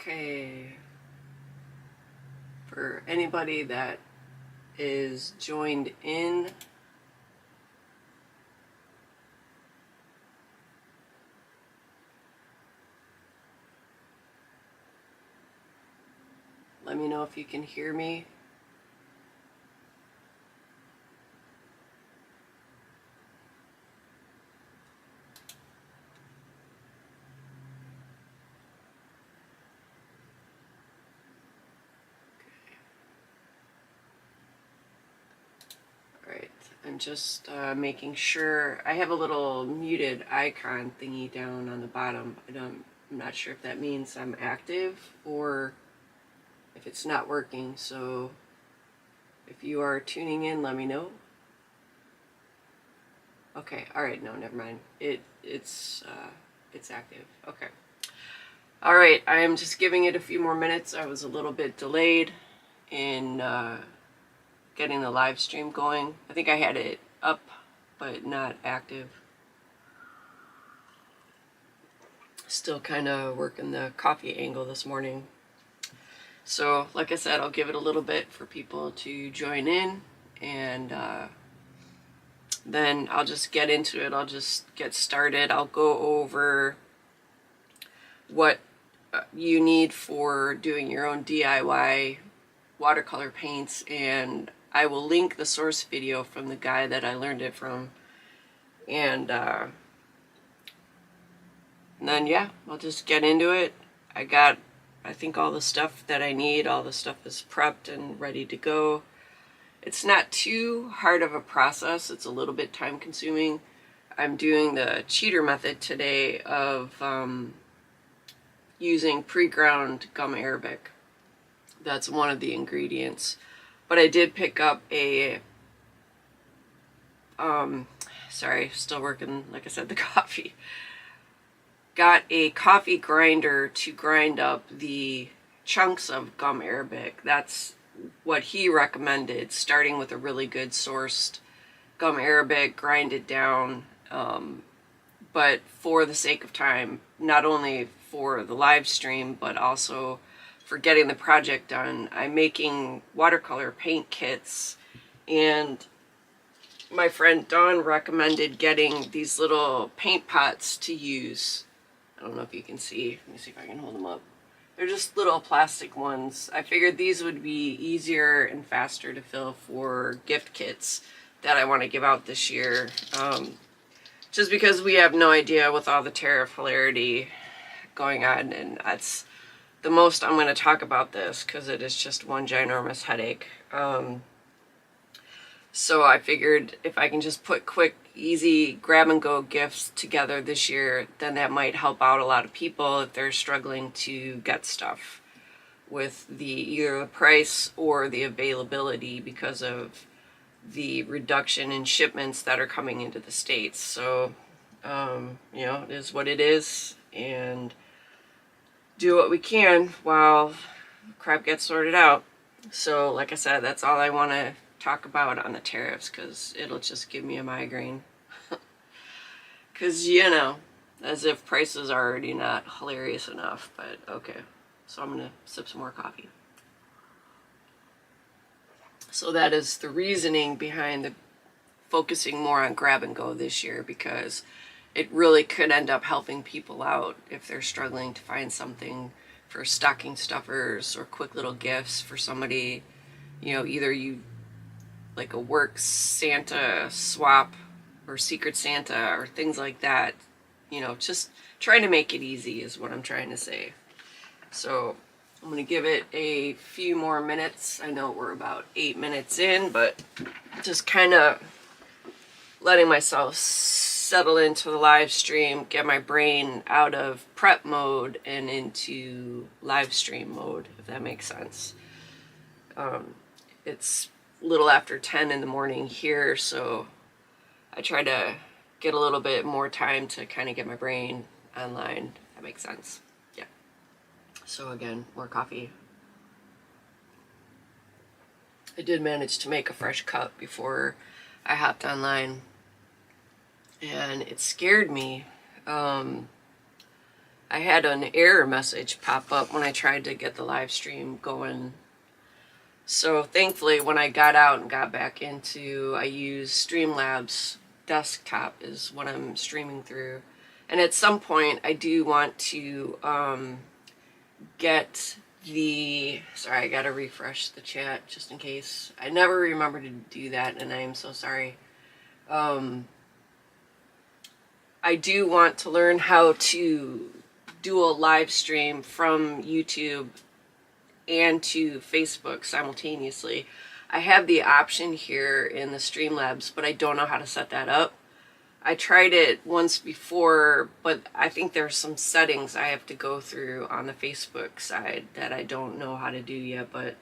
Okay, for anybody that is joined in, let me know if you can hear me. Alright, I'm just making sure. I have a little muted icon thingy down on the bottom. I'm not sure if that means I'm active or if it's not working, so if you are tuning in, let me know. Okay, alright, no, never mind. It's active. Okay. Alright, I am just giving it a few more minutes. I was a little bit delayed in getting the live stream going. I think I had it up, but not active. Still kind of working the coffee angle this morning. So, like I said, I'll give it a little bit for people to join in, and then I'll just get into it. I'll just get started. I'll go over what you need for doing your own DIY watercolor paints, and I will link the source video from the guy that I learned it from, and then yeah, I'll just get into it. I think all the stuff that I need, all the stuff is prepped and ready to go. It's not too hard of a process. It's a little bit time consuming. I'm doing the cheater method today of using pre-ground gum arabic. That's one of the ingredients. But I did pick up a, sorry, still working, like I said, the coffee. Got a coffee grinder to grind up the chunks of gum arabic. That's what he recommended, starting with a really good sourced gum arabic, grind it down. But for the sake of time, not only for the live stream, but also for getting the project done, I'm making watercolor paint kits, and my friend Dawn recommended getting these little paint pots to use. I don't know if you can see. Let me see if I can hold them up. They're just little plastic ones. I figured these would be easier and faster to fill for gift kits that I want to give out this year. Just because we have no idea with all the tariff hilarity going on, and that's the most I'm going to talk about this because it is just one ginormous headache. So I figured if I can just put quick, easy, grab-and-go gifts together this year, then that might help out a lot of people if they're struggling to get stuff with either the price or the availability because of the reduction in shipments that are coming into the States. So, you know, it is what it is, and do what we can while crap gets sorted out. So, like I said, that's all I want to talk about on the tariffs, because it'll just give me a migraine. Because, you know, as if prices are already not hilarious enough, but okay. So I'm going to sip some more coffee. So that is the reasoning behind the focusing more on grab and go this year, because it really could end up helping people out if they're struggling to find something for stocking stuffers or quick little gifts for somebody. You know, either you like a work Santa swap or Secret Santa or things like that. You know, just trying to make it easy is what I'm trying to say. So I'm going to give it a few more minutes. I know we're about 8 minutes in, but just kind of letting myself settle into the live stream, get my brain out of prep mode and into live stream mode, if that makes sense. It's a little after 10 in the morning here, so I try to get a little bit more time to kind of get my brain online, if that makes sense. Yeah. So again, more coffee. I did manage to make a fresh cup before I hopped online, and it scared me. I I had an error message pop up when I tried to get the live stream going. So thankfully, when I got out and got back into, I use Streamlabs desktop is what I'm streaming through. And at some point, I do want to get the, sorry, I gotta refresh the chat just in case. I never remember to do that, and I am so sorry. I do want to learn how to do a live stream from YouTube and to Facebook simultaneously. I have the option here in the Streamlabs, but I don't know how to set that up. I tried it once before, but I think there's some settings I have to go through on the Facebook side that I don't know how to do yet, but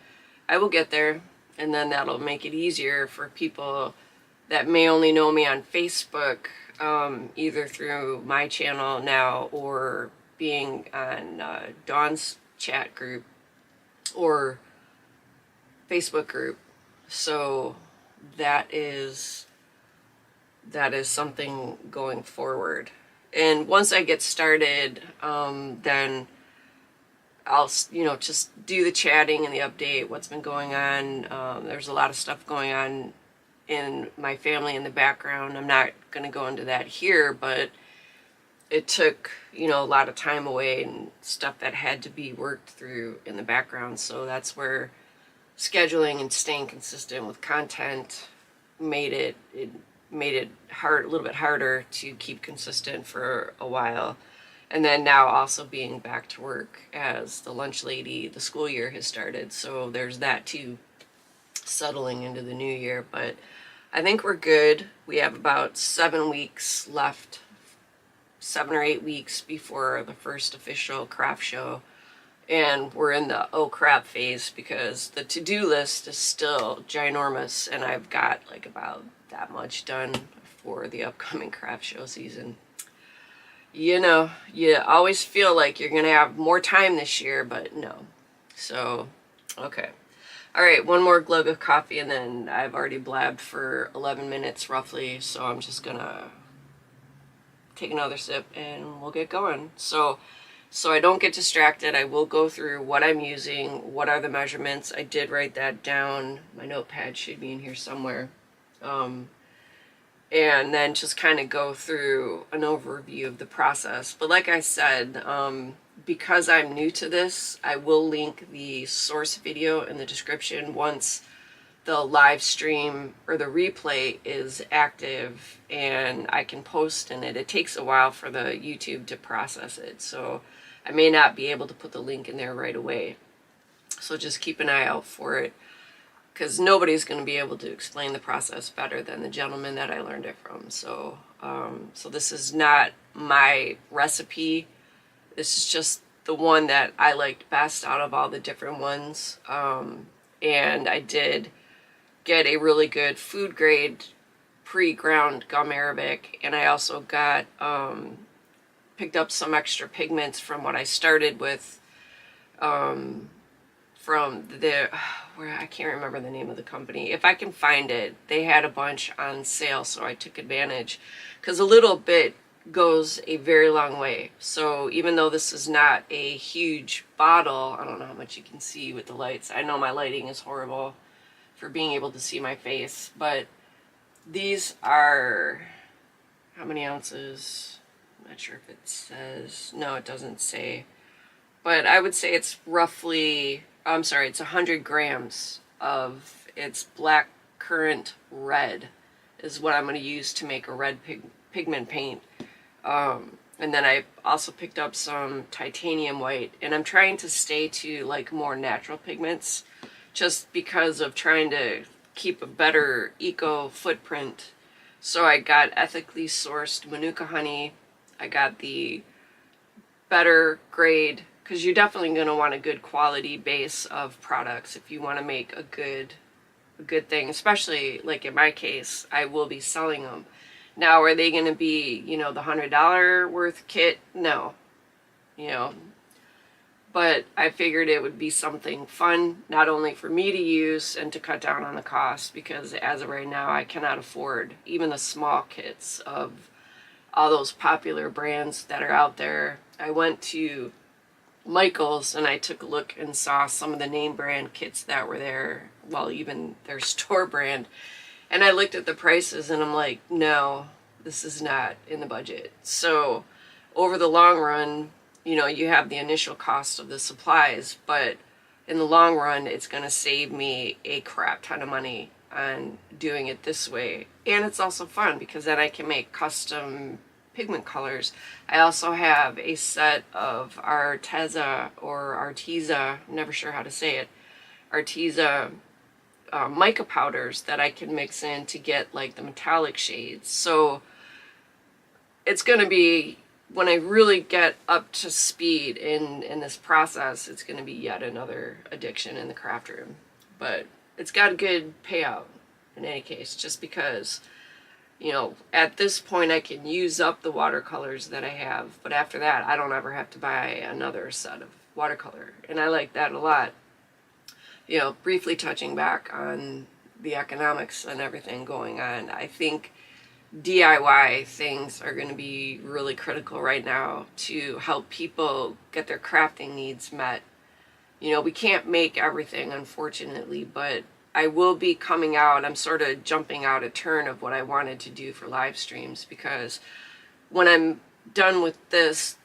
I will get there, and then that'll make it easier for people that may only know me on Facebook, either through my channel now or being on Dawn's chat group or Facebook group. So that is something going forward. And once I get started, then I'll, just do the chatting and the update, what's been going on. There's a lot of stuff going on in my family in the background. I'm not going to go into that here, but it took, a lot of time away and stuff that had to be worked through in the background. So that's where scheduling and staying consistent with content made it hard, a little bit harder to keep consistent for a while. And then now also being back to work as the lunch lady, the school year has started. So there's that too, settling into the new year. But I think we're good. We have about 7 weeks left, 7 or 8 weeks before the first official craft show. And we're in the oh crap phase because the to-do list is still ginormous, and I've got like about that much done for the upcoming craft show season. You always feel like you're gonna have more time this year, but no. So, okay. All right, one more glug of coffee, and then I've already blabbed for 11 minutes roughly, so I'm just gonna take another sip and we'll get going. So I don't get distracted, I will go through what I'm using, what are the measurements. I did write that down. My notepad should be in here somewhere. And then just kind of go through an overview of the process. But like I said, because I'm new to this, I will link the source video in the description once the live stream or the replay is active and I can post in it. It takes a while for the YouTube to process it, so I may not be able to put the link in there right away. So just keep an eye out for it, because nobody's going to be able to explain the process better than the gentleman that I learned it from. So this is not my recipe. This is just the one that I liked best out of all the different ones. And I did get a really good food grade pre-ground gum arabic, and I also got picked up some extra pigments from what I started with from the where I can't remember the name of the company. If I can find it, they had a bunch on sale, so I took advantage, because a little bit goes a very long way. So even though this is not a huge bottle, I don't know how much you can see with the lights. I know my lighting is horrible for being able to see my face, but these are, how many ounces? I'm not sure if it says. No, it doesn't say. But I would say it's roughly, I'm sorry, it's 100 grams of, it's black currant red is what I'm going to use to make a red pigment paint. And then I also picked up some titanium white, and I'm trying to stay to like more natural pigments just because of trying to keep a better eco footprint. So I got ethically sourced Manuka honey. I got the better grade, because you're definitely going to want a good quality base of products if you want to make a good thing, especially like in my case, I will be selling them. Now, are they going to be, the $100 worth kit? No, but I figured it would be something fun, not only for me to use and to cut down on the cost, because as of right now, I cannot afford even the small kits of all those popular brands that are out there. I went to Michael's and I took a look and saw some of the name brand kits that were there, well, even their store brand. And I looked at the prices and I'm like, no, this is not in the budget. So over the long run, you know, you have the initial cost of the supplies, but in the long run, it's going to save me a crap ton of money on doing it this way. And it's also fun because then I can make custom pigment colors. I also have a set of Arteza or Arteza, I'm never sure how to say it, Arteza mica powders that I can mix in to get like the metallic shades. So it's going to be, when I really get up to speed in this process, it's going to be yet another addiction in the craft room. But it's got a good payout in any case, just because, you know, at this point I can use up the watercolors that I have, but after that I don't ever have to buy another set of watercolor, and I like that a lot. You know, briefly touching back on the economics and everything going on, I think DIY things are going to be really critical right now to help people get their crafting needs met. You know, we can't make everything, unfortunately, but I will be coming out, I'm sort of jumping out a turn of what I wanted to do for live streams, because when I'm done with this,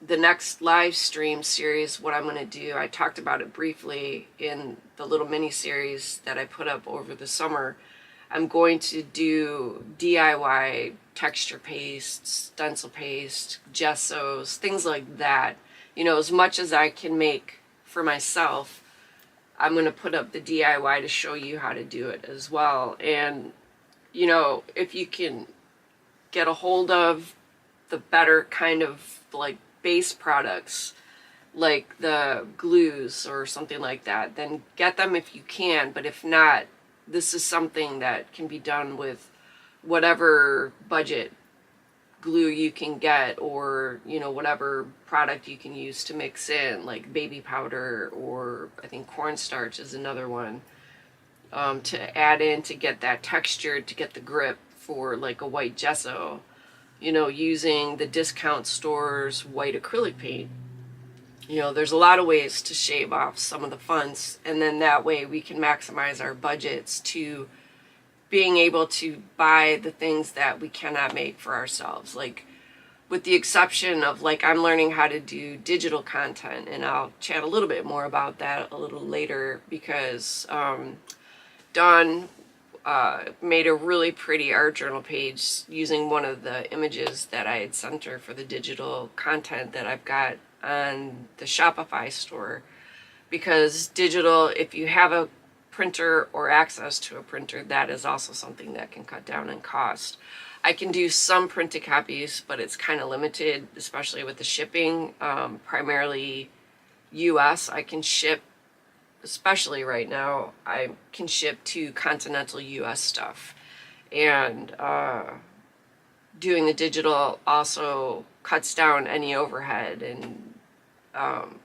the next live stream series, what I'm going to do, I talked about it briefly in the little mini series that I put up over the summer. I'm going to do DIY texture paste, stencil paste, gessos, things like that. You know, as much as I can make for myself, I'm going to put up the DIY to show you how to do it as well. And, you know, if you can get a hold of the better kind of like base products, like the glues or something like that, then get them if you can. But if not, this is something that can be done with whatever budget glue you can get, or, you know, whatever product you can use to mix in, like baby powder, or I think cornstarch is another one, to add in to get that texture, to get the grip for like a white gesso, you know, using the discount stores white acrylic paint. You know, there's a lot of ways to shave off some of the funds, and then that way we can maximize our budgets to being able to buy the things that we cannot make for ourselves. Like, with the exception of, like, I'm learning how to do digital content, and I'll chat a little bit more about that a little later, because Dawn made a really pretty art journal page using one of the images that I had sent her for the digital content that I've got on the Shopify store. Because digital, if you have a printer or access to a printer, that is also something that can cut down on cost. I can do some printed copies, but it's kind of limited, especially with the shipping. Primarily US, I can ship, especially right now, I can ship to continental US stuff. And doing the digital also cuts down any overhead, and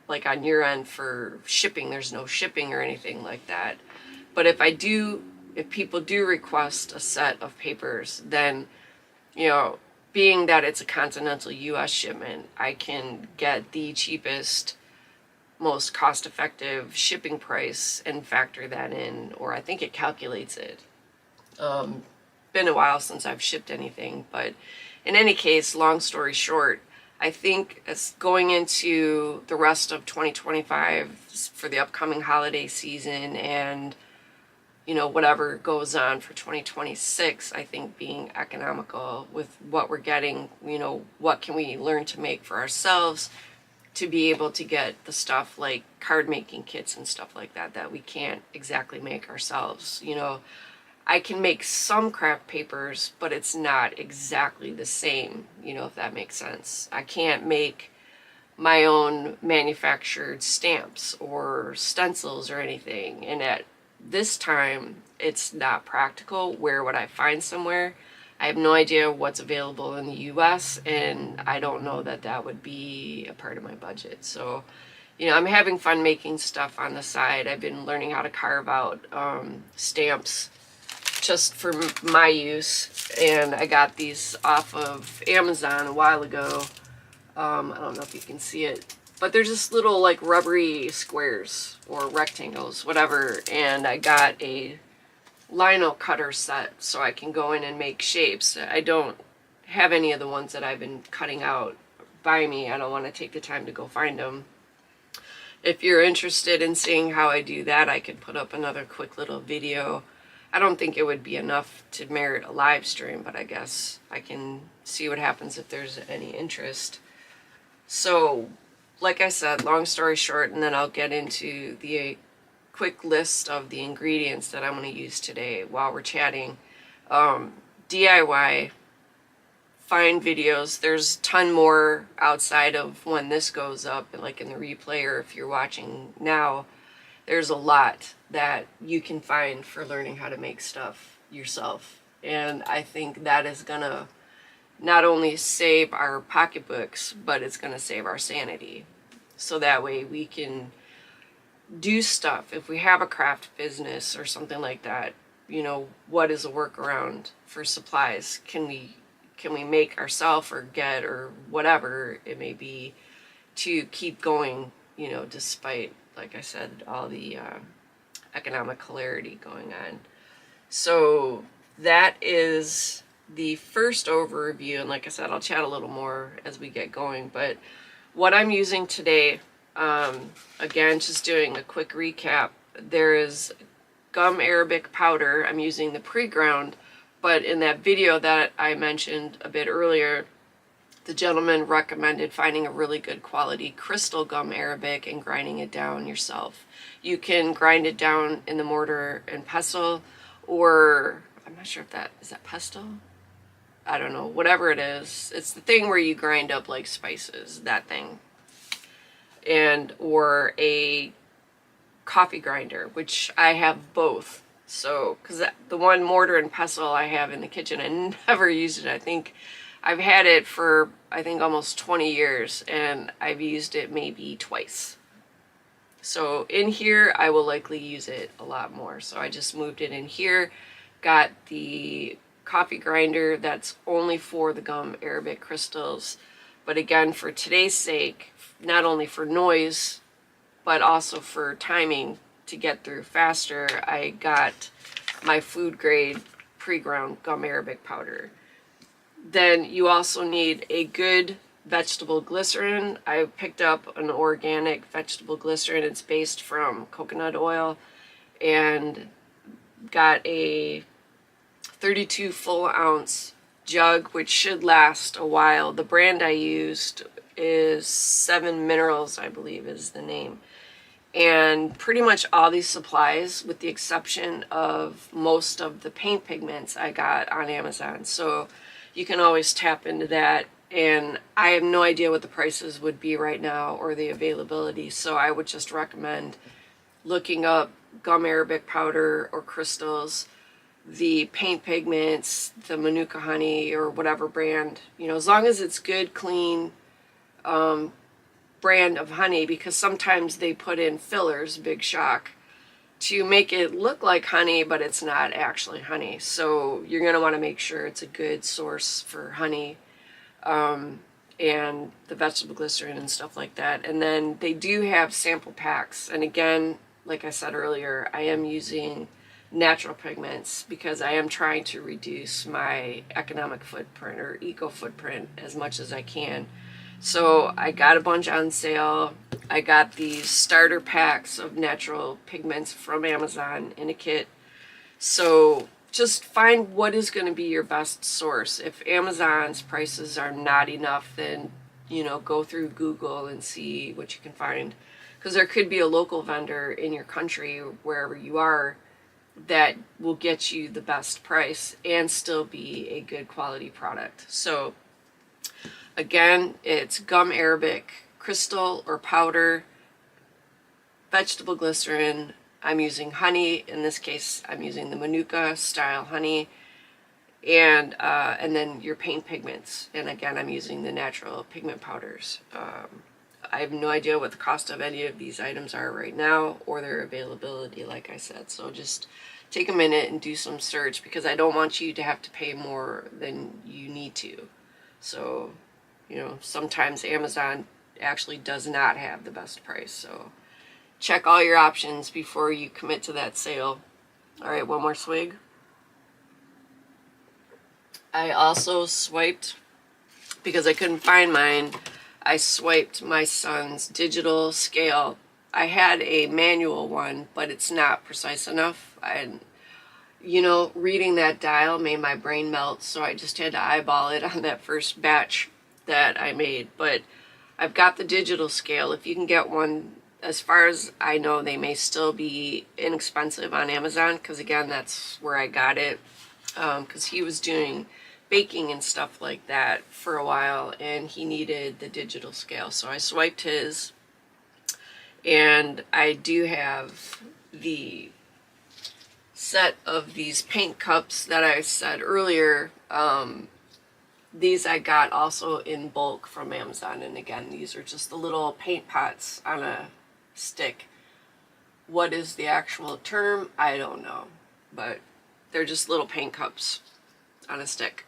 like on your end for shipping, there's no shipping or anything like that. But if people do request a set of papers, then, you know, being that it's a continental US shipment, I can get the cheapest, most cost-effective shipping price and factor that in, or I think it calculates it. Been a while since I've shipped anything, but in any case, long story short, I think as going into the rest of 2025 for the upcoming holiday season, and, you know, whatever goes on for 2026, I think being economical with what we're getting, you know, what can we learn to make for ourselves to be able to get the stuff like card making kits and stuff like that that we can't exactly make ourselves. You know, I can make some craft papers, but it's not exactly the same, you know, if that makes sense. I can't make my own manufactured stamps or stencils or anything. And at this time, it's not practical. Where would I find somewhere? I have no idea what's available in the US, and I don't know that that would be a part of my budget. So, you know, I'm having fun making stuff on the side. I've been learning how to carve out stamps just for my use, and I got these off of Amazon a while ago. I don't know if you can see it, but they're just little like rubbery squares or rectangles, whatever, and I got a lino cutter set so I can go in and make shapes. I don't have any of the ones that I've been cutting out by me. I don't want to take the time to go find them. If you're interested in seeing how I do that, I could put up another quick little video. I don't think it would be enough to merit a live stream, but I guess I can see what happens if there's any interest. So, like I said, long story short, and then I'll get into the quick list of the ingredients that I'm going to use today while we're chatting. DIY, find videos. There's a ton more outside of when this goes up, like in the replay, or if you're watching now. There's a lot that you can find for learning how to make stuff yourself. And I think that is going to not only save our pocketbooks, but it's going to save our sanity. So that way we can do stuff. If we have a craft business or something like that, you know, what is a workaround for supplies? Can we make ourselves or get or whatever it may be to keep going, you know, despite, like I said, all the economic hilarity going on. So that is the first overview, and like I said, I'll chat a little more as we get going. But what I'm using today, again, just doing a quick recap, there is gum arabic powder. I'm using the pre-ground, but in that video that I mentioned a bit earlier, the gentleman recommended finding a really good quality crystal gum arabic and grinding it down yourself. You can grind it down in the mortar and pestle, or I'm not sure if is that pestle? I don't know, whatever it is. It's the thing where you grind up like spices, that thing. And or a coffee grinder, which I have both. So, because the one mortar and pestle I have in the kitchen, I never used it. I think I've had it for, I think, almost 20 years, and I've used it maybe twice. So in here, I will likely use it a lot more. So I just moved it in here, got the coffee grinder that's only for the gum arabic crystals. But again, for today's sake, not only for noise, but also for timing to get through faster, I got my food grade pre-ground gum arabic powder. Then you also need a good vegetable glycerin. I picked up an organic vegetable glycerin. It's based from coconut oil, and got a 32 full ounce jug, which should last a while. The brand I used is 7 Minerals, I believe is the name. And pretty much all these supplies, with the exception of most of the paint pigments, I got on Amazon. So you can always tap into that. And I have no idea what the prices would be right now or the availability. So I would just recommend looking up gum arabic powder or crystals, the paint pigments, the Manuka honey, or whatever brand, you know, as long as it's good, clean brand of honey, because sometimes they put in fillers, big shock, to make it look like honey, but it's not actually honey. So you're going to want to make sure it's a good source for honey, and the vegetable glycerin and stuff like that. And then they do have sample packs. And again, like I said earlier, I am using natural pigments because I am trying to reduce my economic footprint or eco footprint as much as I can. So I got a bunch on sale. I got these starter packs of natural pigments from Amazon in a kit. So just find what is going to be your best source. If Amazon's prices are not enough, then, you know, go through Google and see what you can find. Because there could be a local vendor in your country, wherever you are, that will get you the best price and still be a good quality product. So again, it's gum arabic crystal or powder, vegetable glycerin. I'm using honey. In this case, I'm using the Manuka style honey, and then your paint pigments. And again, I'm using the natural pigment powders. I have no idea what the cost of any of these items are right now or their availability, like I said. So just take a minute and do some search, because I don't want you to have to pay more than you need to. So, you know, sometimes Amazon actually does not have the best price. So check all your options before you commit to that sale. All right, one more swig. I also swiped, because I couldn't find mine, I swiped my son's digital scale. I had a manual one, but it's not precise enough. You know, reading that dial made my brain melt, so I just had to eyeball it on that first batch that I made. But I've got the digital scale. If you can get one, as far as I know, they may still be inexpensive on Amazon, because again, that's where I got it, because he was doing baking and stuff like that for a while, and he needed the digital scale. So I swiped his, and I do have the set of these paint cups that I said earlier. These I got also in bulk from Amazon, and again, these are just the little paint pots on a stick. What is the actual term? I don't know, but they're just little paint cups on a stick.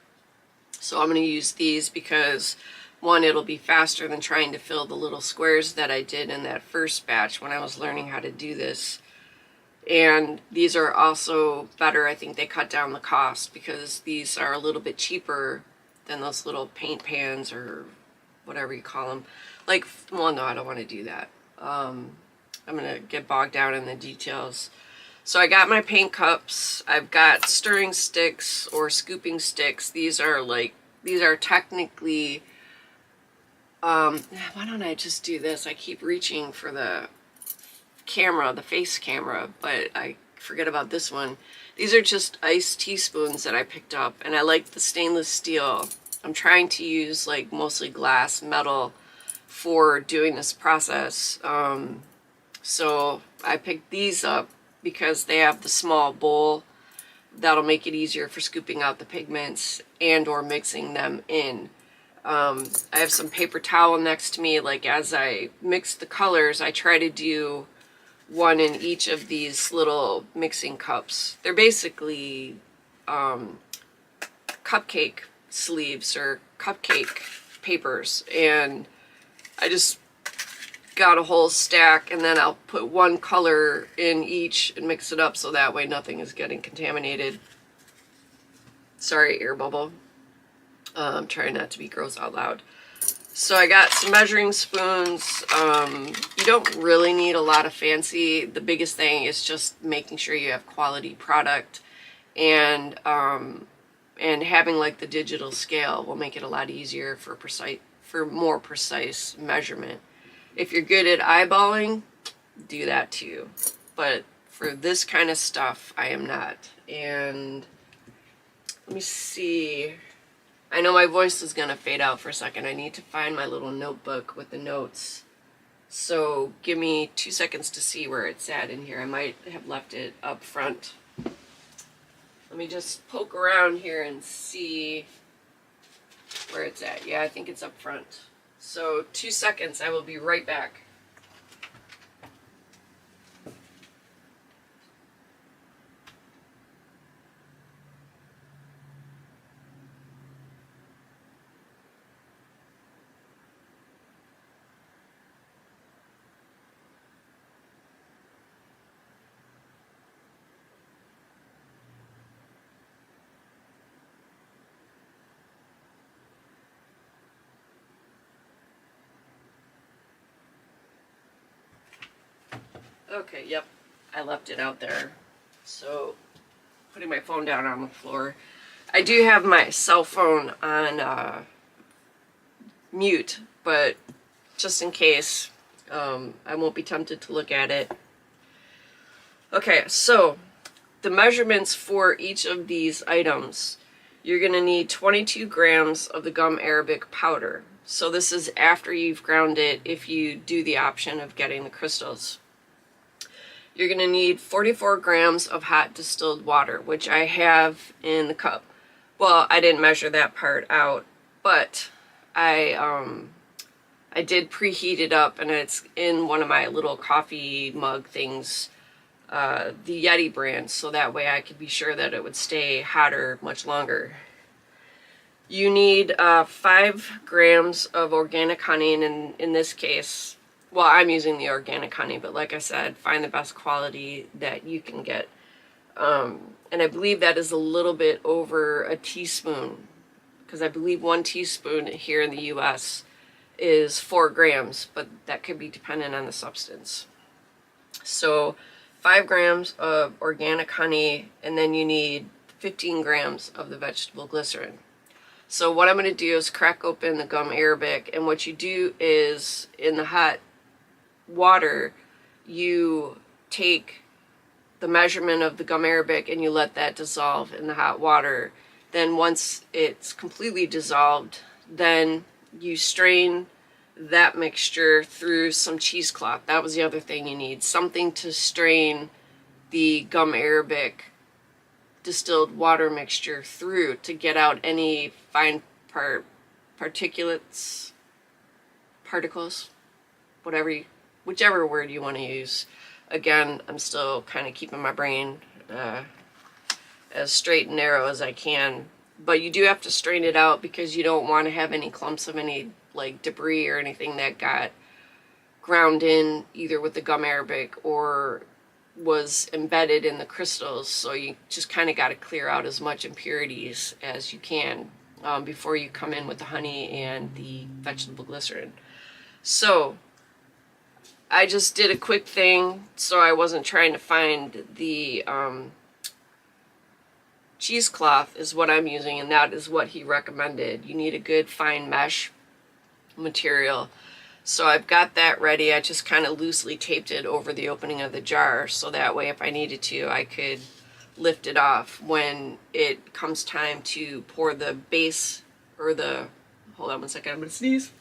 So I'm going to use these because, one, it'll be faster than trying to fill the little squares that I did in that first batch when I was learning how to do this. And these are also better. I think they cut down the cost because these are a little bit cheaper than those little paint pans or whatever you call them. Like, well, no, I don't want to do that. I'm going to get bogged down in the details. So I got my paint cups. I've got stirring sticks or scooping sticks. These are technically, why don't I just do this? I keep reaching for the camera, the face camera, but I forget about this one. These are just ice teaspoons that I picked up, and I like the stainless steel. I'm trying to use like mostly glass, metal for doing this process. So I picked these up because they have the small bowl that'll make it easier for scooping out the pigments and or mixing them in. I have some paper towel next to me. Like, as I mix the colors, I try to do one in each of these little mixing cups. They're basically cupcake sleeves or cupcake papers, and I just got a whole stack, and then I'll put one color in each and mix it up so that way nothing is getting contaminated. Sorry, air bubble. I'm trying not to be gross out loud. So I got some measuring spoons. You don't really need a lot of fancy. The biggest thing is just making sure you have quality product, and having like the digital scale will make it a lot easier for more precise measurement. If you're good at eyeballing, do that too. But for this kind of stuff, I am not. And let me see. I know my voice is going to fade out for a second. I need to find my little notebook with the notes. So give me 2 seconds to see where it's at in here. I might have left it up front. Let me just poke around here and see where it's at. Yeah, I think it's up front. So 2 seconds, I will be right back. Okay, yep, I left it out there. So, putting my phone down on the floor. I do have my cell phone on mute, but just in case, I won't be tempted to look at it. Okay, so the measurements for each of these items, you're going to need 22 grams of the gum arabic powder. So this is after you've ground it, if you do the option of getting the crystals. You're going to need 44 grams of hot distilled water, which I have in the cup. Well, I didn't measure that part out, but I I did preheat it up, and it's in one of my little coffee mug things, the Yeti brand, so that way I could be sure that it would stay hotter much longer. You need 5 grams of organic honey, and in this case, well, I'm using the organic honey, but like I said, find the best quality that you can get. And I believe that is a little bit over a teaspoon, because I believe 1 teaspoon here in the US is 4 grams, but that could be dependent on the substance. So 5 grams of organic honey, and then you need 15 grams of the vegetable glycerin. So what I'm going to do is crack open the gum arabic, and what you do is in the hot water, you take the measurement of the gum arabic and you let that dissolve in the hot water. Then once it's completely dissolved, then you strain that mixture through some cheesecloth. That was the other thing you need. Something to strain the gum arabic distilled water mixture through to get out any fine particles, whichever word you want to use. Again, I'm still kind of keeping my brain as straight and narrow as I can. But you do have to strain it out because you don't want to have any clumps of any like debris or anything that got ground in either with the gum arabic or was embedded in the crystals. So you just kind of got to clear out as much impurities as you can before you come in with the honey and the vegetable glycerin. So I just did a quick thing, so I wasn't trying to find the cheesecloth is what I'm using, and that is what he recommended. You need a good fine mesh material. So I've got that ready. I just kind of loosely taped it over the opening of the jar, so that way if I needed to, I could lift it off when it comes time to pour the base, or the, hold on one second, I'm going to sneeze.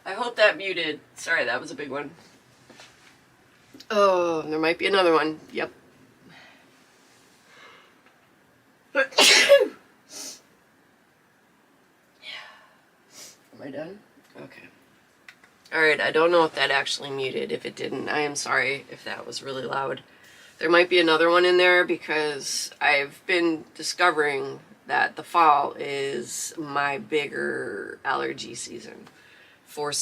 I hope that muted. Sorry, that was a big one. Oh, there might be another one. Yep. Am I done? Okay. Alright, I don't know if that actually muted. If it didn't, I am sorry if that was really loud. There might be another one in there because I've been discovering that the fall is my bigger allergy season for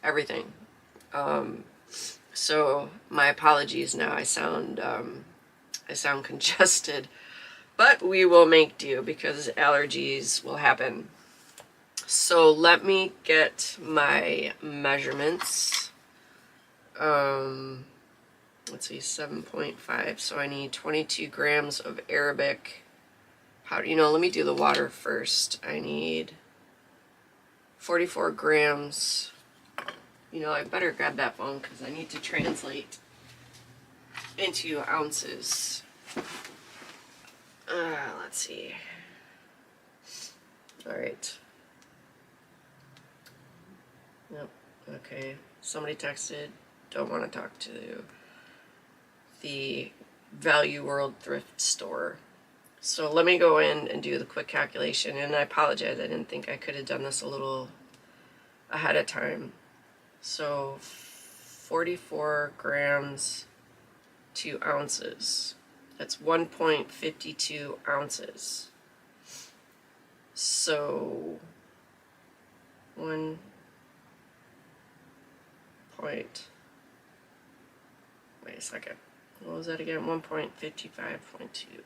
everything. So my apologies now. I sound congested, but we will make do because allergies will happen. So let me get my measurements. Let's see, 7.5. So I need 22 grams of Arabic powder. You know, let me do the water first. I need 44 grams. You know, I better grab that phone because I need to translate into ounces. Let's see. All right. Yep. Okay. Somebody texted. Don't want to talk to the Value World thrift store. So let me go in and do the quick calculation. And I apologize. I didn't think I could have done this a little ahead of time. So 44 grams, 2 ounces. That's 1.52 ounces. So 1 point, wait a second. What was that again? 1.55.2.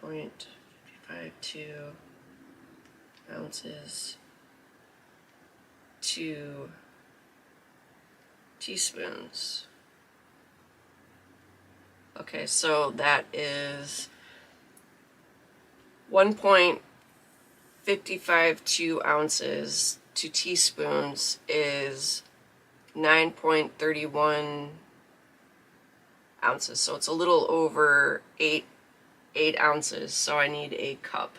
1.52 ounces, 2 teaspoons. Okay, so that is 1.552 ounces. 2 teaspoons is 9.31 ounces. So it's a little over 8 ounces. So I need a cup.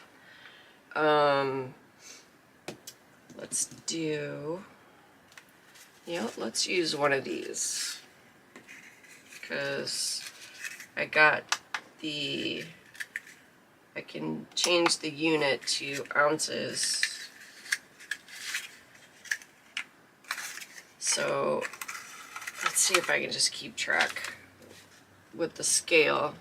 Let's do, let's use one of these because I got the I can change the unit to ounces. So let's see if I can just keep track with the scale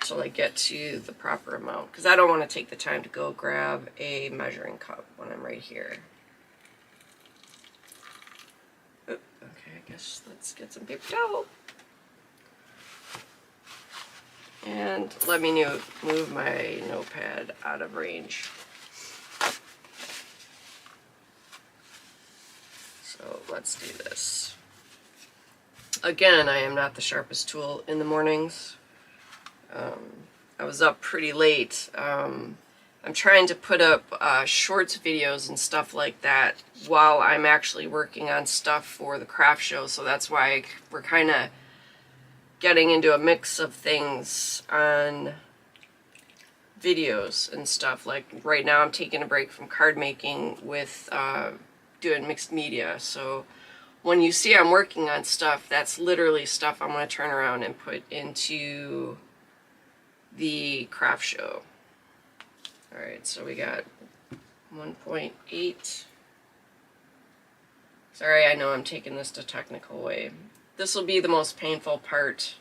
until I get to the proper amount, because I don't want to take the time to go grab a measuring cup when I'm right here. Oop, okay, I guess let's get some paper towel. And let me move my notepad out of range. So let's do this. Again, I am not the sharpest tool in the mornings. I was up pretty late. I'm trying to put up shorts videos and stuff like that while I'm actually working on stuff for the craft show, so that's why we're kind of getting into a mix of things on videos and stuff. Like right now I'm taking a break from card making with doing mixed media, so when you see I'm working on stuff, that's literally stuff I'm going to turn around and put into the craft show. Alright, so we got 1.8. Sorry, I know I'm taking this the technical way. This will be the most painful part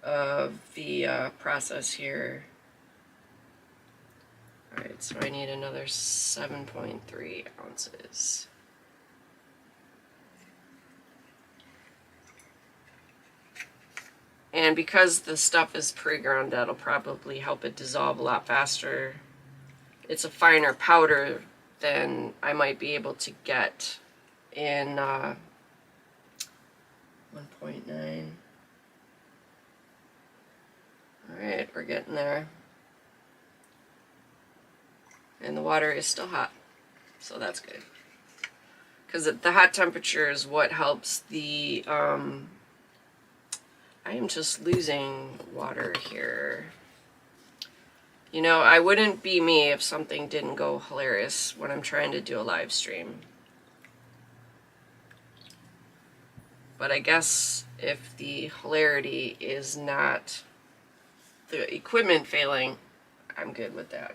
of the process here. Alright, so I need another 7.3 ounces. And because the stuff is pre-ground, that'll probably help it dissolve a lot faster. It's a finer powder than I might be able to get in 1.9. Alright, we're getting there. And the water is still hot, so that's good. Because the hot temperature is what helps the... I am just losing water here. You know, I wouldn't be me if something didn't go hilarious when I'm trying to do a live stream. But I guess if the hilarity is not the equipment failing, I'm good with that.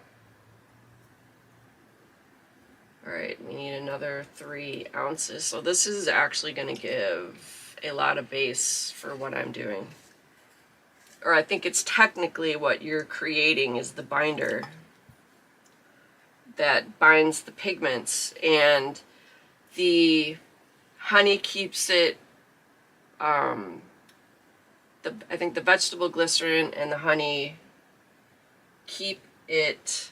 Alright, we need another 3 ounces. So this is actually going to give a lot of base for what I'm doing. Or I think it's technically what you're creating is the binder that binds the pigments, and the honey keeps it, I think the vegetable glycerin and the honey keep it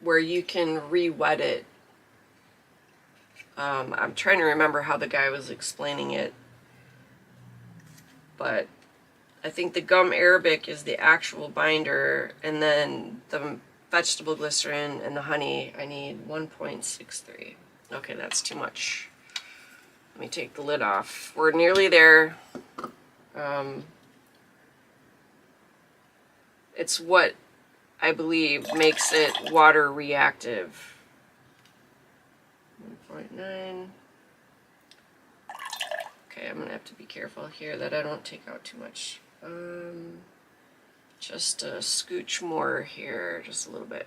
where you can re-wet it. I'm trying to remember how the guy was explaining it, but I think the gum arabic is the actual binder, and then the vegetable glycerin and the honey, I need 1.63. Okay, that's too much. Let me take the lid off. We're nearly there. It's what I believe makes it water reactive. 1.9. Okay, I'm gonna have to be careful here that I don't take out too much. Just a scooch more here, just a little bit.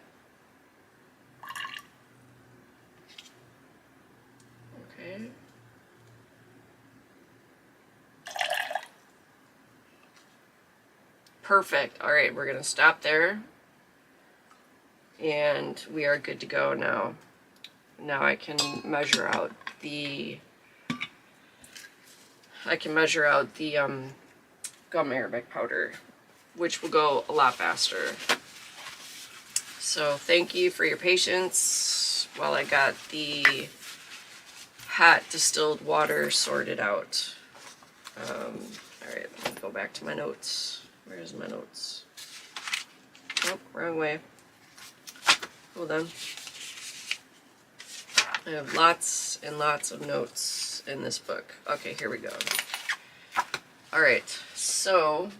Okay. Perfect. All right, we're gonna stop there, and we are good to go now. Now I can measure out the gum arabic powder, which will go a lot faster. So thank you for your patience while I got the hot distilled water sorted out. All right, let me go back to my notes. Where's my notes? Oh, wrong way. Hold on. I have lots and lots of notes in this book. Okay, here we go. Alright, so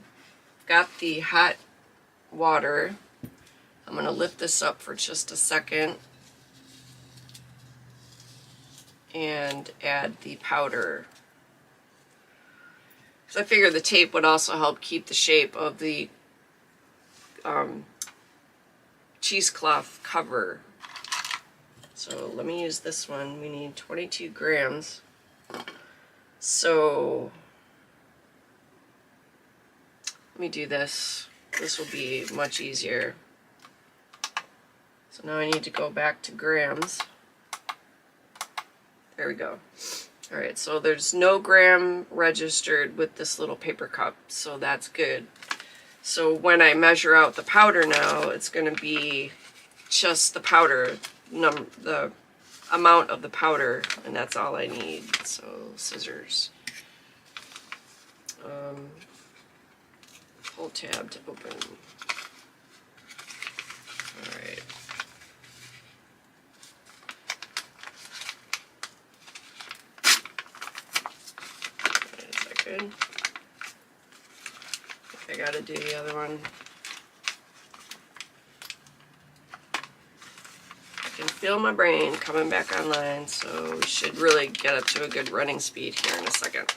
got the hot water. I'm going to lift this up for just a second and add the powder. I figured the tape would also help keep the shape of the cheesecloth cover. So let me use this one. We need 22 grams. So let me do this. This will be much easier. So now I need to go back to grams. There we go. Alright, so there's no gram registered with this little paper cup, so that's good. So when I measure out the powder now, it's going to be just the powder, the amount of the powder, and that's all I need. So scissors. Pull tab to open. Alright. Is that good? I gotta do the other one. I can feel my brain coming back online, so we should really get up to a good running speed here in a second.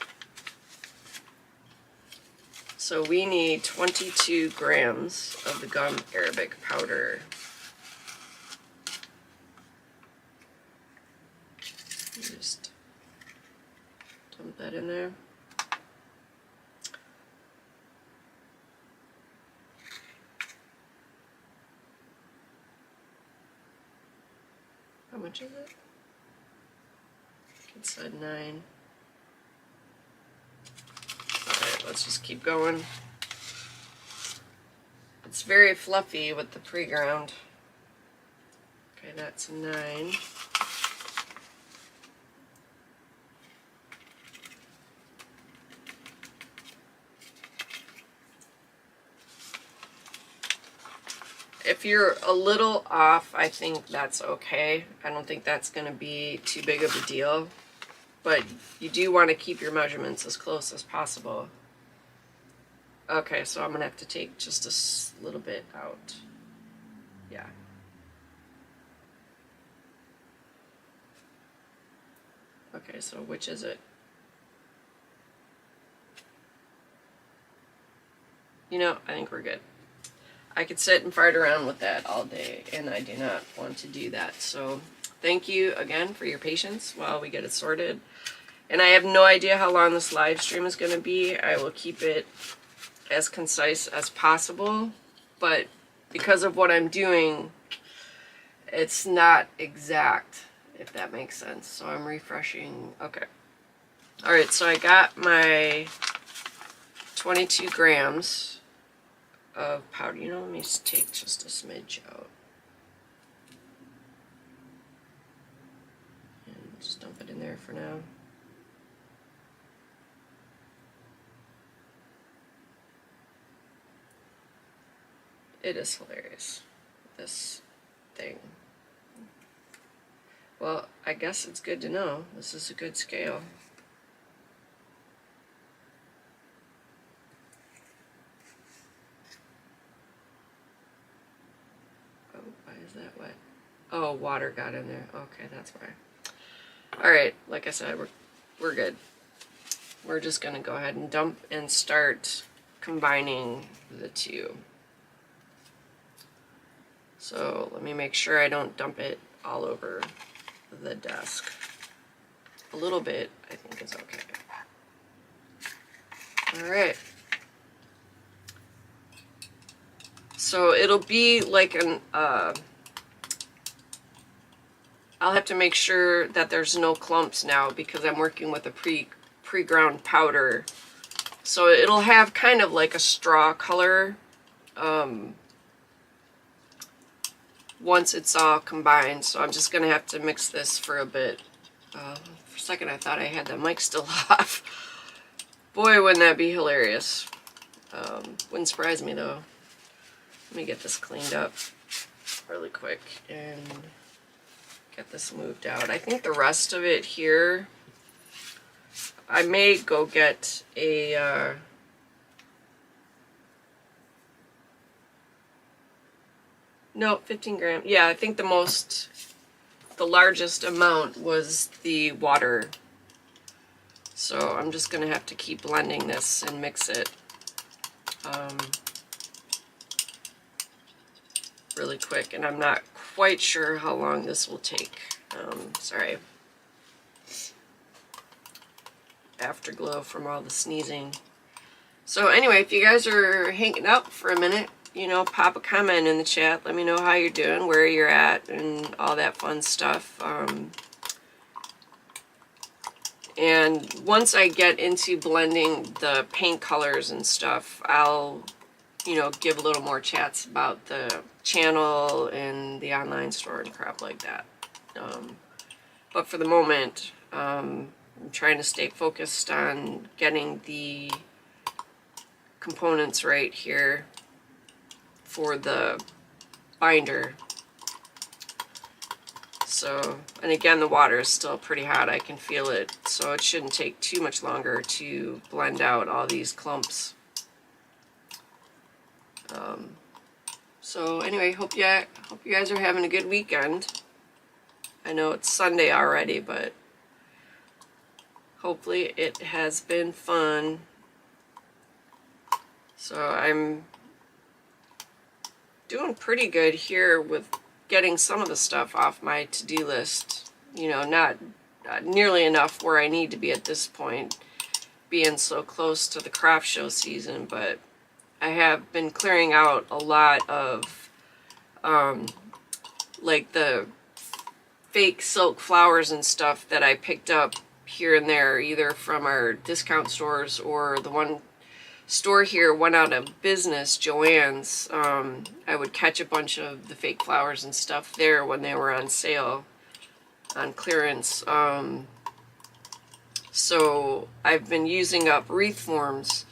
So we need 22 grams of the gum Arabic powder. Just dump that in there. How much is it? It said 9. Alright, let's just keep going. It's very fluffy with the pre-ground. Okay, that's 9. If you're a little off, I think that's okay. I don't think that's going to be too big of a deal. But you do want to keep your measurements as close as possible. Okay, so I'm going to have to take just a little bit out. Yeah. Okay, so which is it? You know, I think we're good. I could sit and fart around with that all day, and I do not want to do that. So thank you again for your patience while we get it sorted. And I have no idea how long this live stream is going to be. I will keep it as concise as possible, but because of what I'm doing, it's not exact, if that makes sense. So I'm refreshing. Okay. Alright, so I got my 22 grams of powder. You know, let me just take just a smidge out. And just dump it in there for now. It is hilarious, this thing. Well, I guess it's good to know. This is a good scale. Oh, why is that wet? Oh, water got in there. Okay, that's why. Alright, like I said, we're good. We're just going to go ahead and dump and start combining the two. So let me make sure I don't dump it all over the desk. A little bit, I think, is okay. Alright. So it'll be like an, I'll have to make sure that there's no clumps now because I'm working with a pre-ground powder. So it'll have kind of like a straw color once it's all combined. So I'm just going to have to mix this for a bit. For a second I thought I had the mic still off. Boy, wouldn't that be hilarious. Wouldn't surprise me though. Let me get this cleaned up really quick and get this moved out. I think the rest of it here, I may go get a no, 15 grams. Yeah, I think the largest amount was the water. So I'm just going to have to keep blending this and mix it really quick, and I'm not quite sure how long this will take. Sorry. Afterglow from all the sneezing. So anyway, if you guys are hanging out for a minute, you know, pop a comment in the chat. Let me know how you're doing, where you're at, and all that fun stuff. And once I get into blending the paint colors and stuff, I'll, you know, give a little more chats about the channel and the online store and crap like that. But for the moment, I'm trying to stay focused on getting the components right here for the binder. So, and again, the water is still pretty hot. I can feel it, so it shouldn't take too much longer to blend out all these clumps. So anyway, hope you guys are having a good weekend. I know it's Sunday already, but hopefully it has been fun. So I'm doing pretty good here with getting some of the stuff off my to-do list. You know, not nearly enough where I need to be at this point, being so close to the craft show season, but I have been clearing out a lot of like the fake silk flowers and stuff that I picked up here and there, either from our discount stores or the one store here went out of business, Joann's. I would catch a bunch of the fake flowers and stuff there when they were on sale, on clearance. So I've been using up wreath forms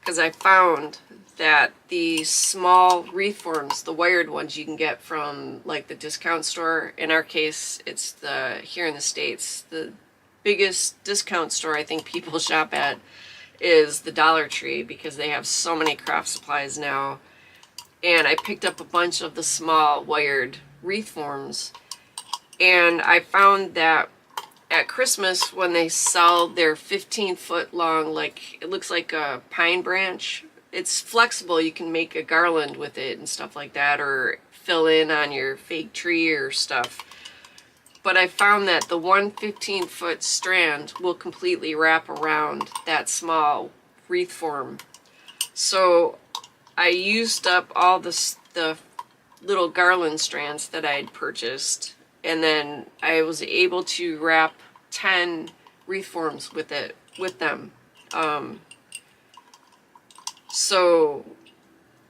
because I found that the small wreath forms, the wired ones you can get from like the discount store, in our case it's here in the States, the biggest discount store I think people shop at is the Dollar Tree, because they have so many craft supplies now. And I picked up a bunch of the small wired wreath forms, and I found that at Christmas when they sell their 15-foot long, like, it looks like a pine branch, it's flexible, you can make a garland with it and stuff like that, or fill in on your fake tree or stuff. But I found that the one 15-foot strand will completely wrap around that small wreath form. So I used up all the little garland strands that I had purchased, and then I was able to wrap 10 wreath forms with them. So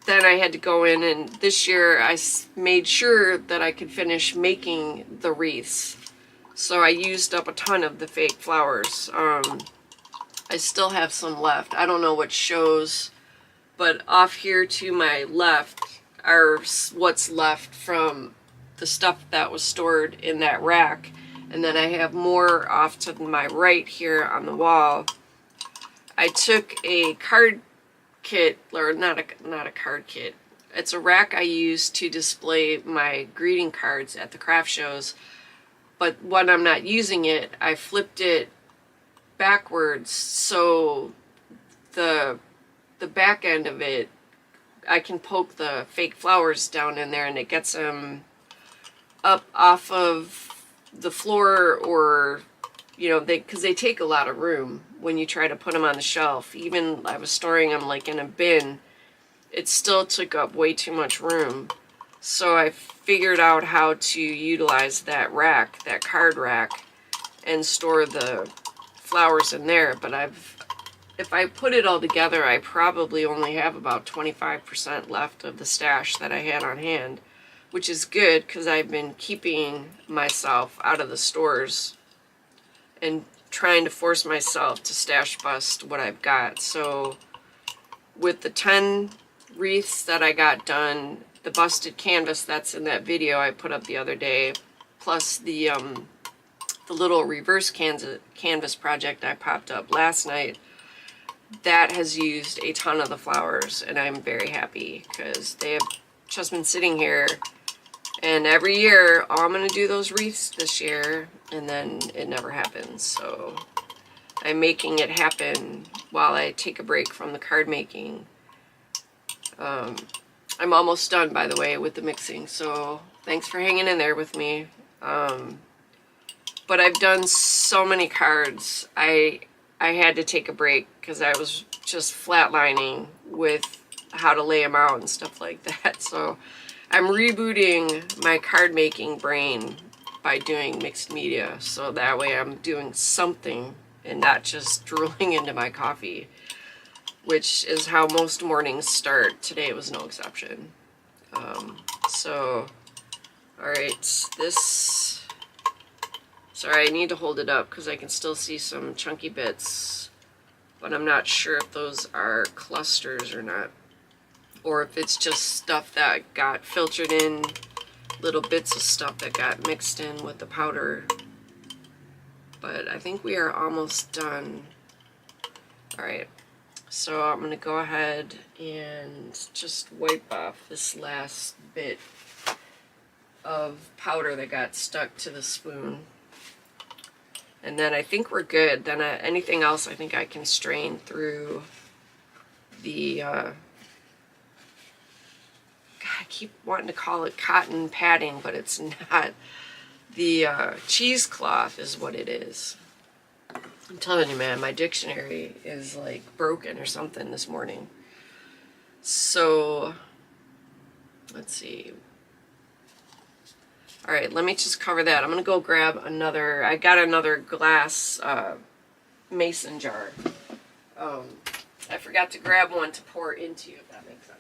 then I had to go in, and this year I made sure that I could finish making the wreaths. So I used up a ton of the fake flowers. I still have some left. I don't know what shows, but off here to my left are what's left from the stuff that was stored in that rack. And then I have more off to my right here on the wall. I took a card kit, or not a card kit. It's a rack I use to display my greeting cards at the craft shows. But when I'm not using it, I flipped it backwards, so the back end of it, I can poke the fake flowers down in there, and it gets them up off of the floor, or, you know, because they take a lot of room when you try to put them on the shelf. Even I was storing them like in a bin, it still took up way too much room. So I figured out how to utilize that rack, that card rack, and store the flowers in there. But if I put it all together, I probably only have about 25% left of the stash that I had on hand, which is good because I've been keeping myself out of the stores and trying to force myself to stash bust what I've got. So with the 10 wreaths that I got done, the busted canvas that's in that video I put up the other day, plus the little reverse canvas project I popped up last night, that has used a ton of the flowers, and I'm very happy because they have just been sitting here. And every year, oh, I'm going to do those wreaths this year, and then it never happens. So I'm making it happen while I take a break from the card making. I'm almost done, by the way, with the mixing, so thanks for hanging in there with me. But I've done so many cards, I had to take a break because I was just flatlining with how to lay them out and stuff like that. So I'm rebooting my card making brain by doing mixed media, so that way I'm doing something and not just drooling into my coffee, which is how most mornings start. Today was no exception. So, alright, this, sorry, I need to hold it up because I can still see some chunky bits, but I'm not sure if those are clusters or not, or if it's just stuff that got filtered in, little bits of stuff that got mixed in with the powder. But I think we are almost done. Alright, so I'm going to go ahead and just wipe off this last bit of powder that got stuck to the spoon. And then I think we're good. Then anything else I think I can strain through the, God, I keep wanting to call it cotton padding, but it's not. The cheesecloth is what it is. I'm telling you, man, my dictionary is like broken or something this morning. So, let's see. All right, let me just cover that. I'm going to go grab another, I got another glass mason jar. I forgot to grab one to pour into, if that makes sense.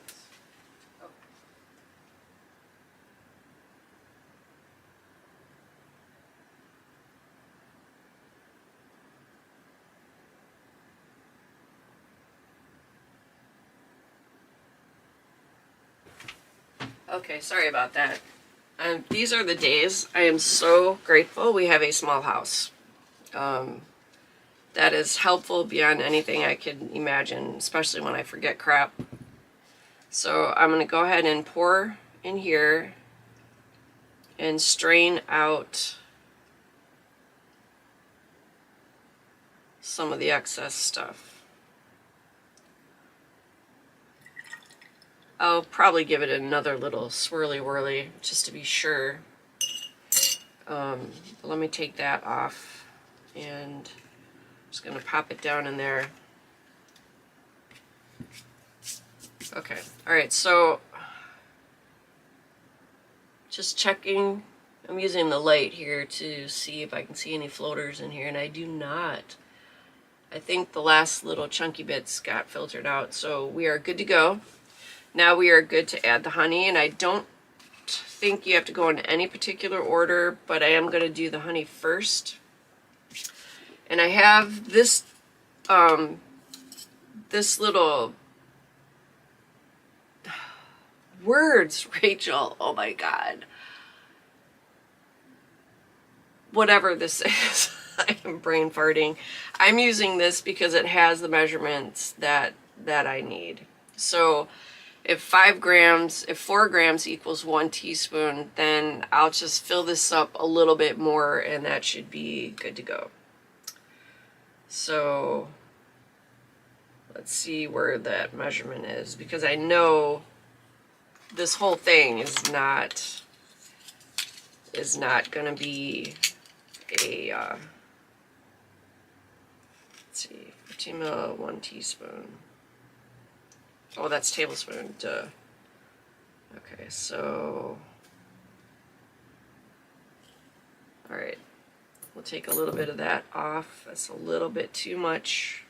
Okay, sorry about that. These are the days. I am so grateful we have a small house. That is helpful beyond anything I could imagine, especially when I forget crap. So I'm going to go ahead and pour in here and strain out some of the excess stuff. I'll probably give it another little swirly whirly just to be sure. Let me take that off, and I'm just going to pop it down in there. Okay, alright, so just checking. I'm using the light here to see if I can see any floaters in here, and I do not. I think the last little chunky bits got filtered out, so we are good to go. Now we are good to add the honey, and I don't think you have to go in any particular order, but I am going to do the honey first. And I have this this little words, Rachel, oh my god. Whatever this is, I am brain farting. I'm using this because it has the measurements that I need. So if 4 grams equals 1 teaspoon, then I'll just fill this up a little bit more and that should be good to go. So let's see where that measurement is, because I know this whole thing is not going to be a, let's see, 15 ml, 1 teaspoon. Oh, that's tablespoon, duh. Okay, so, all right, we'll take a little bit of that off. That's a little bit too much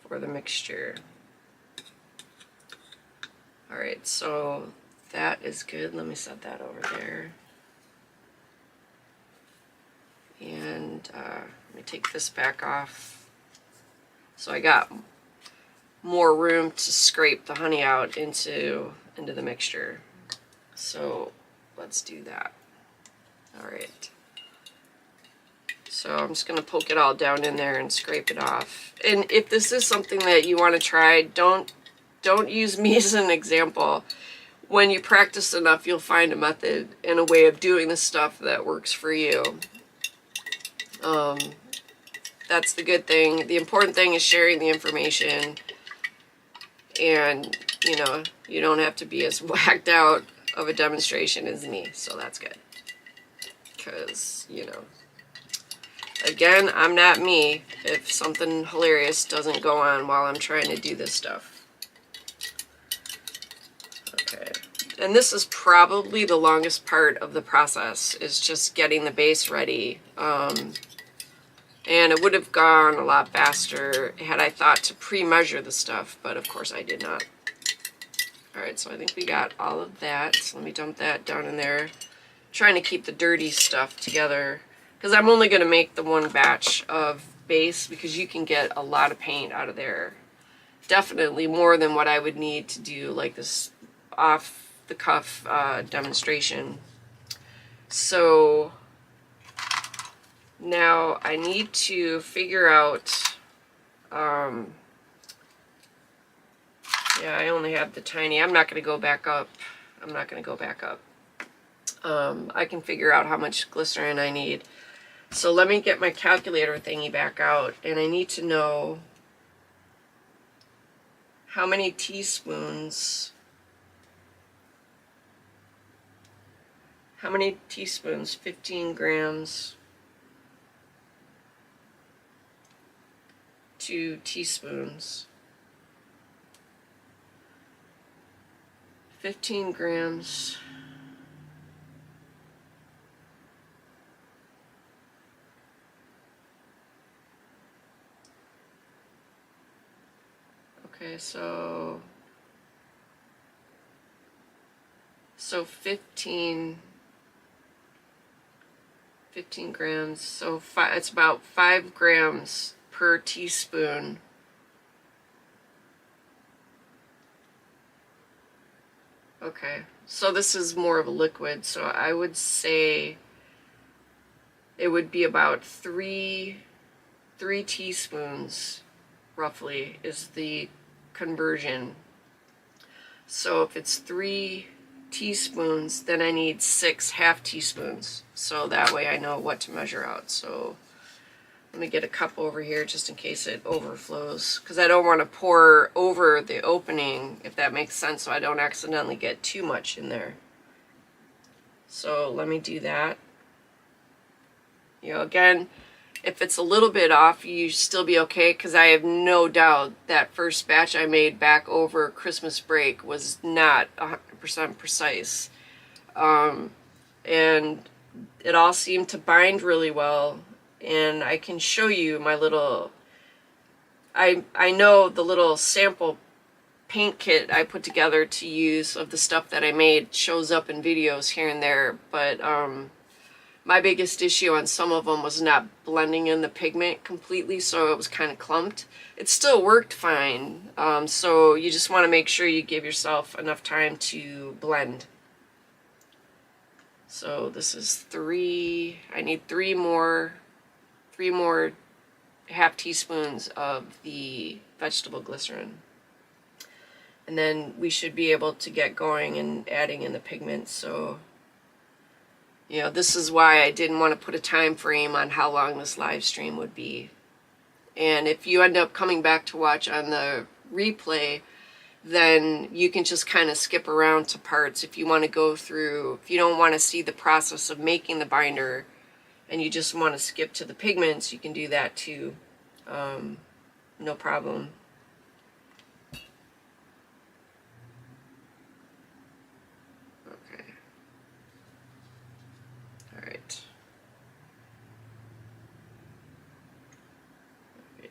for the mixture. All right, so that is good. Let me set that over there. And let me take this back off. So I got more room to scrape the honey out into the mixture. So let's do that. All right. So I'm just going to poke it all down in there and scrape it off. And if this is something that you want to try, don't use me as an example. When you practice enough, you'll find a method and a way of doing the stuff that works for you. That's the good thing. The important thing is sharing the information, and you know, you don't have to be as whacked out of a demonstration as me, so that's good. Because, you know, again, I'm not me if something hilarious doesn't go on while I'm trying to do this stuff. Okay, and this is probably the longest part of the process, is just getting the base ready. And it would have gone a lot faster had I thought to pre-measure the stuff, but of course I did not. Alright, so I think we got all of that. So let me dump that down in there. Trying to keep the dirty stuff together, because I'm only going to make the one batch of base, because you can get a lot of paint out of there. Definitely more than what I would need to do like this off-the-cuff demonstration. So now I need to figure out, yeah, I only have the tiny, I'm not going to go back up. I'm not going to go back up. I can figure out how much glycerin I need. So let me get my calculator thingy back out, and I need to know how many teaspoons, 15 grams, 2 teaspoons, 15 grams, okay, so 15 grams, so it's about 5 grams per teaspoon. Okay, so this is more of a liquid, so I would say it would be about 3 teaspoons, roughly, is the conversion. So if it's 3 teaspoons, then I need 6 half teaspoons. So that way I know what to measure out. So let me get a cup over here just in case it overflows, because I don't want to pour over the opening, if that makes sense, so I don't accidentally get too much in there. So let me do that. You know, again, if it's a little bit off, you still be okay, because I have no doubt that first batch I made back over Christmas break was not 100% precise. And it all seemed to bind really well. And I can show you my little, I know the little sample paint kit I put together to use of the stuff that I made shows up in videos here and there, but my biggest issue on some of them was not blending in the pigment completely, so it was kind of clumped. It still worked fine, so you just want to make sure you give yourself enough time to blend. So this is 3, I need 3 more half teaspoons of the vegetable glycerin. And then we should be able to get going and adding in the pigment. So, you know, this is why I didn't want to put a time frame on how long this live stream would be. And if you end up coming back to watch on the replay, then you can just kind of skip around to parts if you want to go through, if you don't want to see the process of making the binder and you just want to skip to the pigments, you can do that too. No problem. Okay. All right. I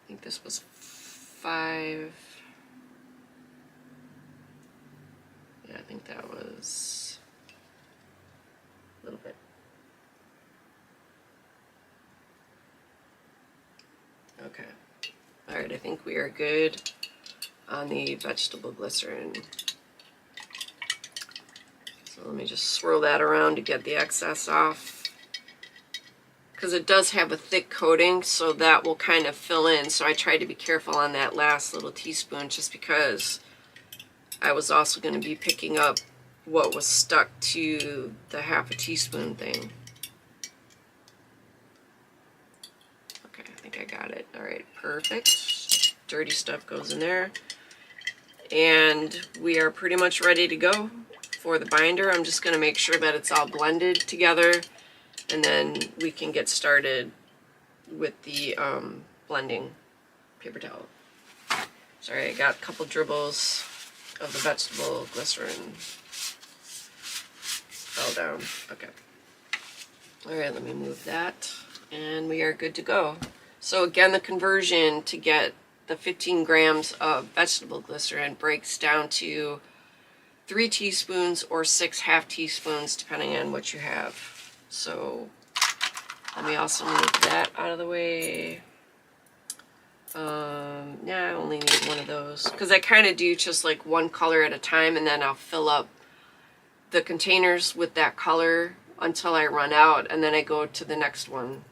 think this was 5. Yeah, I think that was a little bit. Okay. All right, I think we are good on the vegetable glycerin. So let me just swirl that around to get the excess off, because it does have a thick coating, so that will kind of fill in. So I tried to be careful on that last little teaspoon, just because I was also going to be picking up what was stuck to the half a teaspoon thing. think I got it. All right, perfect. Dirty stuff goes in there. And we are pretty much ready to go for the binder. I'm just going to make sure that it's all blended together, and then we can get started with the blending paper towel. Sorry, I got a couple dribbles of the vegetable glycerin. Fell down. Okay. Alright, let me move that, and we are good to go. So again, the conversion to get the 15 grams of vegetable glycerin breaks down to 3 teaspoons or 6 half teaspoons, depending on what you have. So let me also move that out of the way. Yeah, I only need one of those, because I kind of do just like one color at a time, and then I'll fill up the containers with that color until I run out, and then I go to the next one.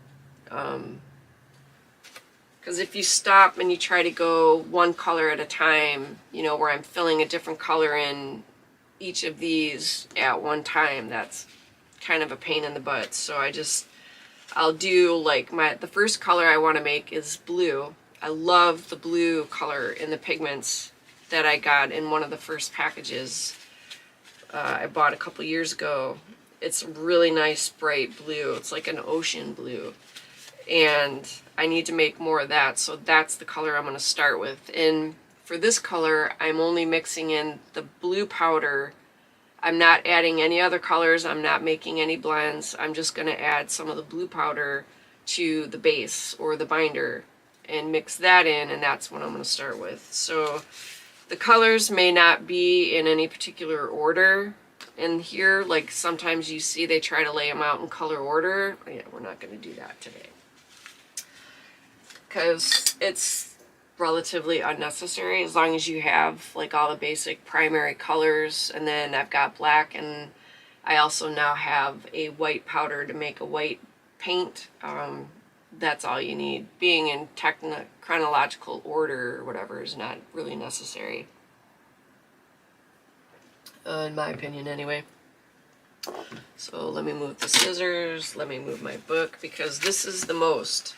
Because if you stop and you try to go one color at a time, you know, where I'm filling a different color in each of these at one time, that's kind of a pain in the butt. So I'll do like the first color I want to make is blue. I love the blue color in the pigments that I got in one of the first packages I bought a couple years ago. It's really nice bright blue. It's like an ocean blue. And I need to make more of that, so that's the color I'm going to start with. And for this color, I'm only mixing in the blue powder. I'm not adding any other colors. I'm not making any blends. I'm just going to add some of the blue powder to the base or the binder and mix that in, and that's what I'm going to start with. So the colors may not be in any particular order in here. Like sometimes you see they try to lay them out in color order. Yeah, we're not going to do that today, because it's relatively unnecessary as long as you have like all the basic primary colors. And then I've got black, and I also now have a white powder to make a white paint. That's all you need. Being in chronological order or whatever is not really necessary, in my opinion anyway. So let me move the scissors, let me move my book, because this is the most.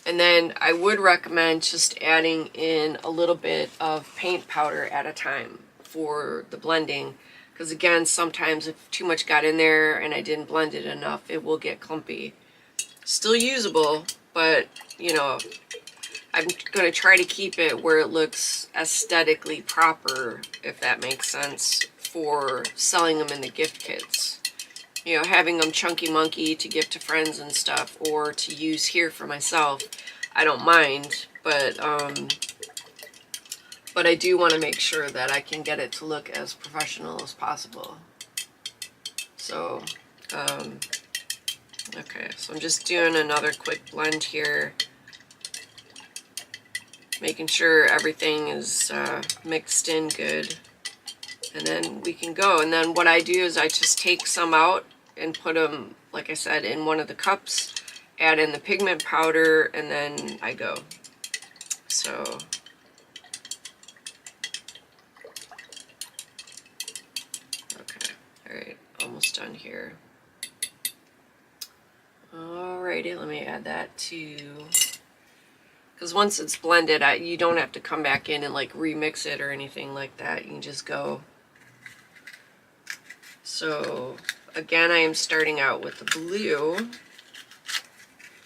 And then I would recommend just adding in a little bit of paint powder at a time for the blending, because again, sometimes if too much got in there and I didn't blend it enough, it will get clumpy. Still usable, but you know, I'm going to try to keep it where it looks aesthetically proper, if that makes sense, for selling them in the gift kits. You know, having them chunky monkey to give to friends and stuff, or to use here for myself, I don't mind, but I do want to make sure that I can get it to look as professional as possible. So, okay, so I'm just doing another quick blend here, making sure everything is mixed in good, and then we can go. And then what I do is I just take some out and put them, like I said, in one of the cups, add in the pigment powder, and then I go. So okay, alright, almost done here. Alrighty, let me add that to, because once it's blended, you don't have to come back in and like remix it or anything like that. You can just go. So again, I am starting out with the blue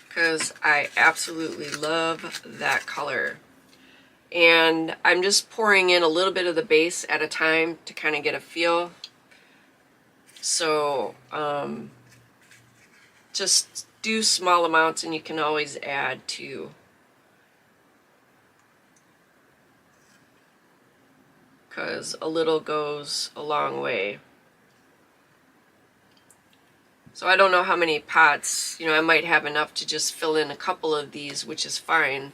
because I absolutely love that color. And I'm just pouring in a little bit of the base at a time to kind of get a feel. So just do small amounts, and you can always add to. Because a little goes a long way. So I don't know how many pots, you know, I might have enough to just fill in a couple of these, which is fine.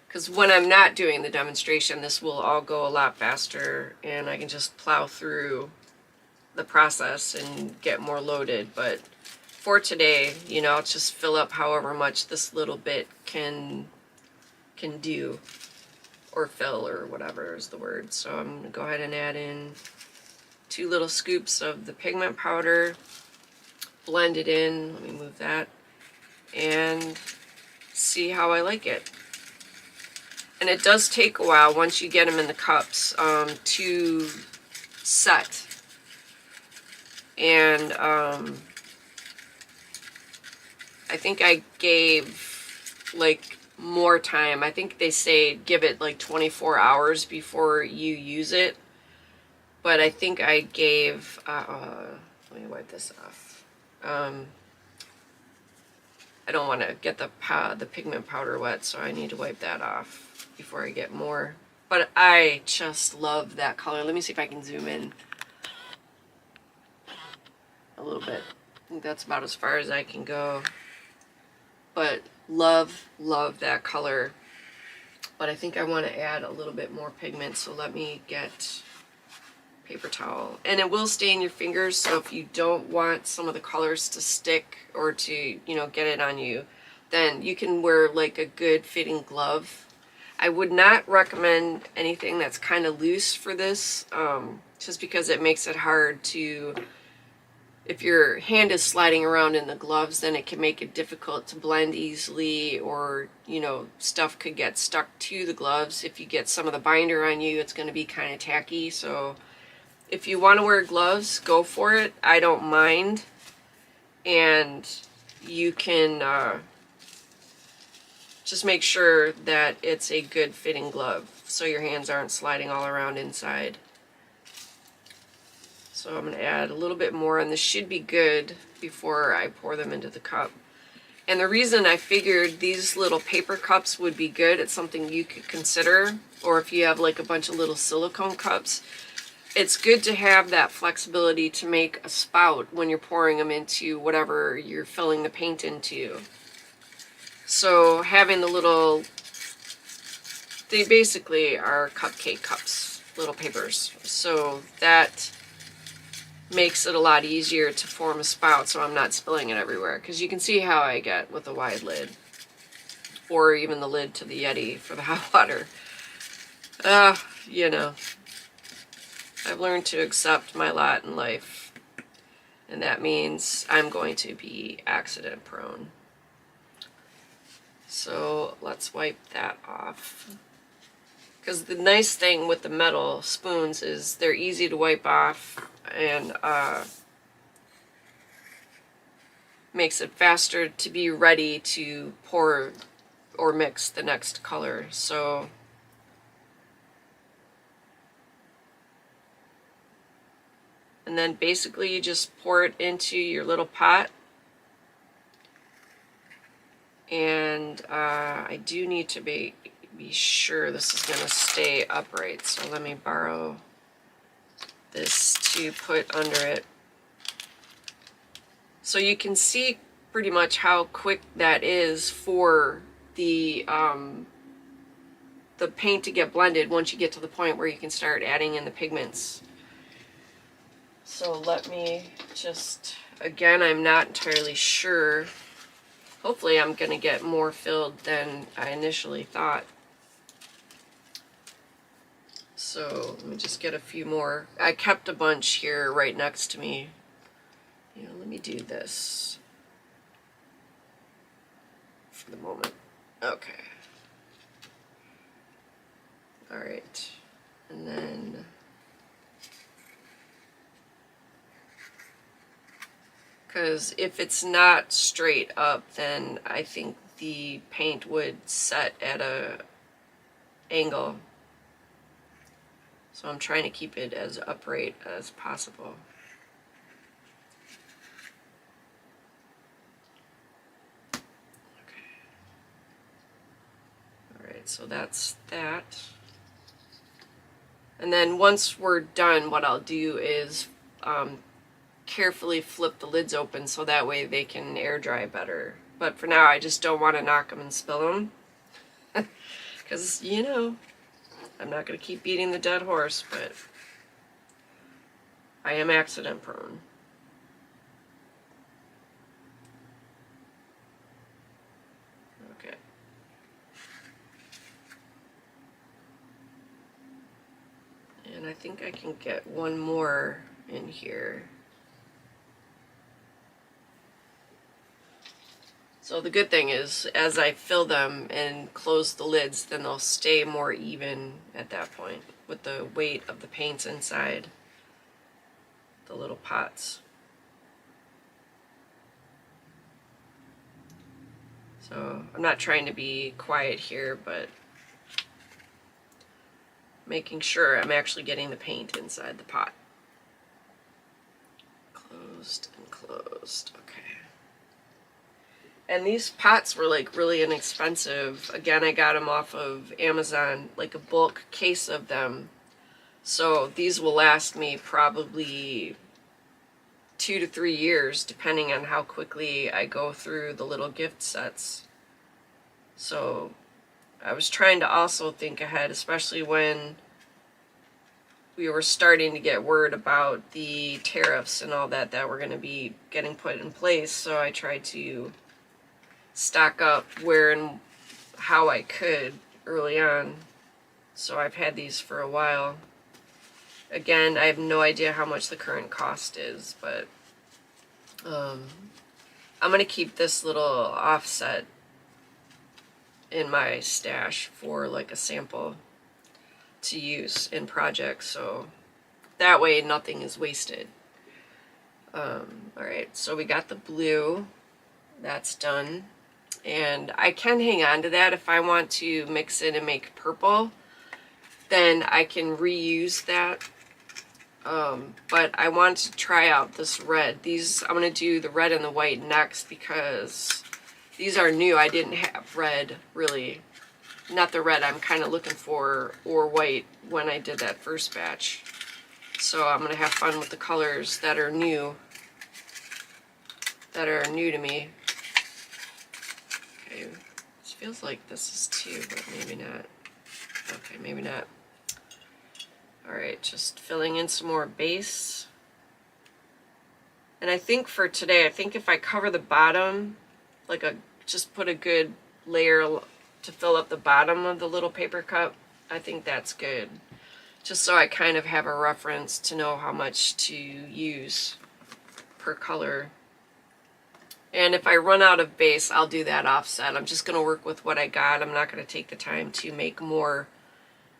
Because when I'm not doing the demonstration, this will all go a lot faster, and I can just plow through the process and get more loaded. But for today, you know, I'll just fill up however much this little bit can do, or fill, or whatever is the word. So I'm going to go ahead and add in 2 little scoops of the pigment powder. Blend it in. Let me move that. And see how I like it. And it does take a while once you get them in the cups to set. And I think I gave like more time. I think they say give it like 24 hours before you use it. But I think I gave, let me wipe this off. I don't want to get the pigment powder wet, so I need to wipe that off before I get more. But I just love that color. Let me see if I can zoom in a little bit. I think that's about as far as I can go. But love that color. But I think I want to add a little bit more pigment, so let me get paper towel. And it will stain your fingers, so if you don't want some of the colors to stick or to, you know, get it on you, then you can wear like a good fitting glove. I would not recommend anything that's kind of loose for this, just because it makes it hard to, if your hand is sliding around in the gloves, then it can make it difficult to blend easily, or, you know, stuff could get stuck to the gloves. If you get some of the binder on you, it's going to be kind of tacky. So if you want to wear gloves, go for it. I don't mind. And you can just make sure that it's a good fitting glove so your hands aren't sliding all around inside. So I'm going to add a little bit more, and this should be good before I pour them into the cup. And the reason I figured these little paper cups would be good, it's something you could consider, or if you have like a bunch of little silicone cups, it's good to have that flexibility to make a spout when you're pouring them into whatever you're filling the paint into. So having the little, they basically are cupcake cups, little papers. So that makes it a lot easier to form a spout so I'm not spilling it everywhere. Because you can see how I get with a wide lid. Or even the lid to the Yeti for the hot water. You know, I've learned to accept my lot in life. And that means I'm going to be accident prone. So let's wipe that off. Because the nice thing with the metal spoons is they're easy to wipe off, and makes it faster to be ready to pour or mix the next color. So and then basically you just pour it into your little pot. And I do need to be sure this is going to stay upright, so let me borrow this to put under it. So you can see pretty much how quick that is for the paint to get blended once you get to the point where you can start adding in the pigments. So let me just, again, I'm not entirely sure. Hopefully I'm going to get more filled than I initially thought. So let me just get a few more. I kept a bunch here right next to me. You know, let me do this for the moment. Okay. All right. And then because if it's not straight up, then I think the paint would set at a angle. So I'm trying to keep it as upright as possible. Okay. All right, so that's that. And then once we're done, what I'll do is carefully flip the lids open so that way they can air dry better. But for now, I just don't want to knock them and spill them. Because, you know, I'm not going to keep beating the dead horse, but I am accident prone. Okay. And I think I can get one more in here. So the good thing is, as I fill them and close the lids, then they'll stay more even at that point with the weight of the paints inside the little pots. So I'm not trying to be quiet here, but making sure I'm actually getting the paint inside the pot. Closed and closed. Okay. And these pots were like really inexpensive. Again, I got them off of Amazon, like a bulk case of them. So these will last me probably 2 to 3 years, depending on how quickly I go through the little gift sets. So I was trying to also think ahead, especially when we were starting to get word about the tariffs and all that were going to be getting put in place. So I tried to stock up where and how I could early on. So I've had these for a while. Again, I have no idea how much the current cost is, but I'm going to keep this little offset in my stash for like a sample to use in projects, so that way nothing is wasted. Alright, so we got the blue. That's done. And I can hang on to that if I want to mix it and make purple. Then I can reuse that. But I want to try out this red. These, I'm going to do the red and the white next because these are new. I didn't have red, really. Not the red I'm kind of looking for, or white, when I did that first batch. So I'm going to have fun with the colors that are new to me. Okay, this feels like this is 2, but maybe not. Okay, maybe not. Alright, just filling in some more base. And I think for today, I think if I cover the bottom, like just put a good layer to fill up the bottom of the little paper cup, I think that's good. Just so I kind of have a reference to know how much to use per color. And if I run out of base, I'll do that offset. I'm just going to work with what I got. I'm not going to take the time to make more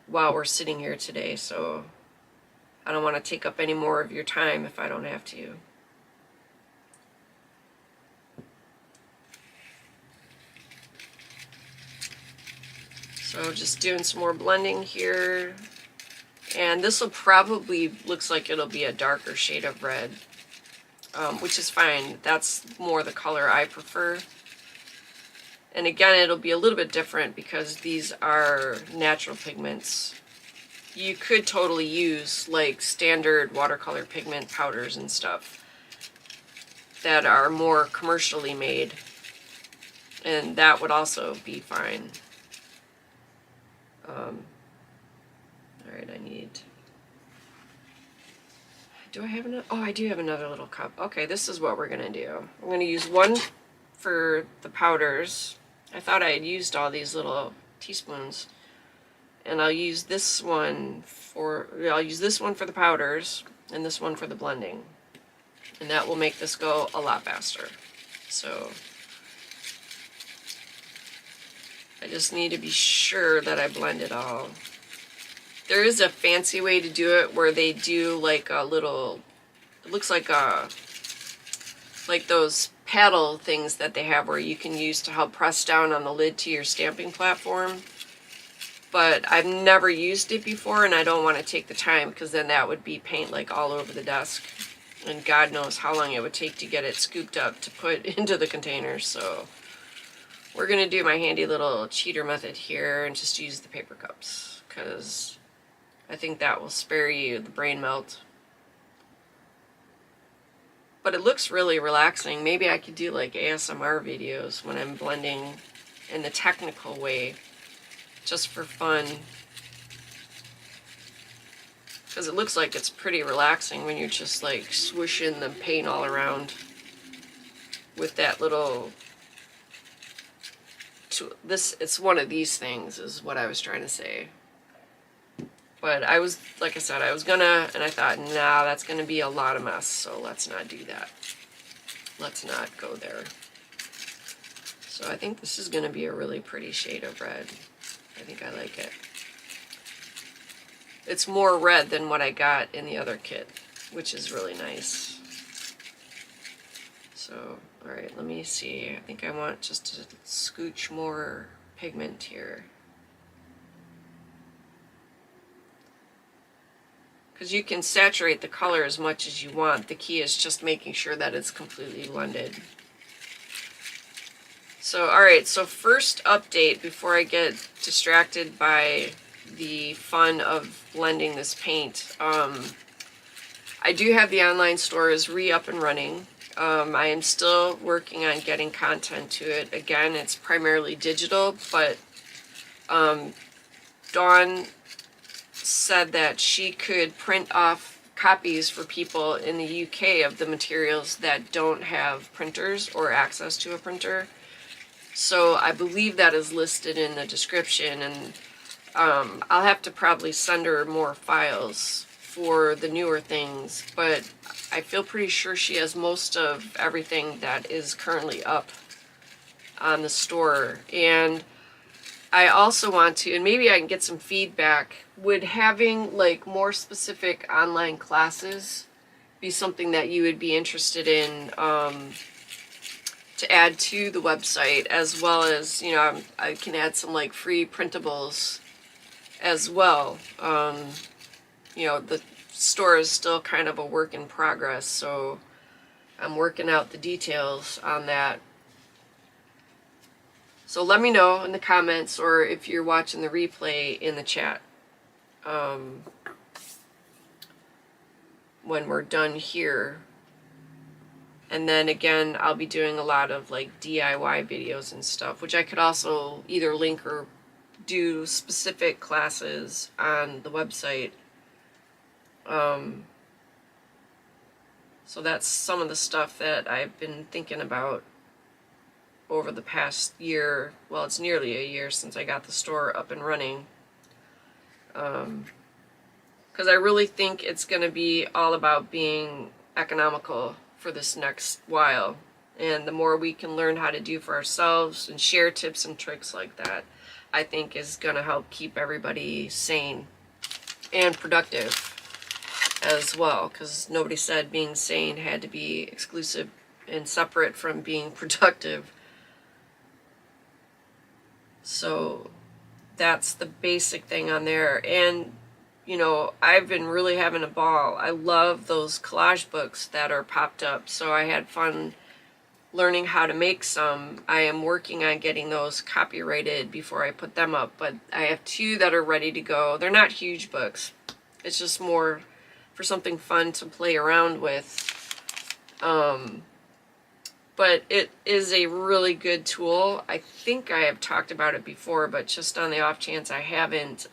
while we're sitting here today, so I don't want to take up any more of your time if I don't have to. So just doing some more blending here. And this will probably, looks like it'll be a darker shade of red, which is fine. That's more the color I prefer. And again, it'll be a little bit different because these are natural pigments. You could totally use like standard watercolor pigment powders and stuff that are more commercially made, and that would also be fine. Alright, I need... Do I have another? Oh, I do have another little cup. Okay, this is what we're going to do. I'm going to use one for the powders. I thought I had used all these little teaspoons. And I'll use this one for the powders and this one for the blending. And that will make this go a lot faster. So I just need to be sure that I blend it all. There is a fancy way to do it where they do like a little, it looks like those paddle things that they have where you can use to help press down on the lid to your stamping platform. But I've never used it before, and I don't want to take the time because then that would be paint like all over the desk. And God knows how long it would take to get it scooped up to put into the containers. So we're going to do my handy little cheater method here and just use the paper cups because I think that will spare you the brain melt. But it looks really relaxing. Maybe I could do like ASMR videos when I'm blending in the technical way, just for fun. Because it looks like it's pretty relaxing when you're just like swooshing the paint all around with that little... It's one of these things is what I was trying to say. But I was, like I said, I was gonna, and I thought, nah, that's gonna be a lot of mess, so let's not do that. Let's not go there. So I think this is going to be a really pretty shade of red. I think I like it. It's more red than what I got in the other kit, which is really nice. So, alright, let me see. I think I want just to scooch more pigment here. Because you can saturate the color as much as you want. The key is just making sure that it's completely blended. So, alright, so first update before I get distracted by the fun of blending this paint. I do have the online store is up and running. I am still working on getting content to it. Again, it's primarily digital, but Dawn said that she could print off copies for people in the UK of the materials that don't have printers or access to a printer. So I believe that is listed in the description, and I'll have to probably send her more files for the newer things, but I feel pretty sure she has most of everything that is currently up on the store. And I also want to, and maybe I can get some feedback, would having like more specific online classes be something that you would be interested in to add to the website, as well as, you know, I can add some like free printables as well. You know, the store is still kind of a work in progress, so I'm working out the details on that. So let me know in the comments, or if you're watching the replay, in the chat, when we're done here. And then again, I'll be doing a lot of like DIY videos and stuff, which I could also either link or do specific classes on the website. So that's some of the stuff that I've been thinking about over the past year. Well, it's nearly a year since I got the store up and running. Because I really think it's going to be all about being economical for this next while. And the more we can learn how to do for ourselves and share tips and tricks like that, I think is going to help keep everybody sane and productive as well. Because nobody said being sane had to be exclusive and separate from being productive. So that's the basic thing on there. And you know, I've been really having a ball. I love those collage books that are popped up, so I had fun learning how to make some. I am working on getting those copyrighted before I put them up, but I have 2 that are ready to go. They're not huge books. It's just more for something fun to play around with. But it is a really good tool. I think I have talked about it before, but just on the off chance I haven't,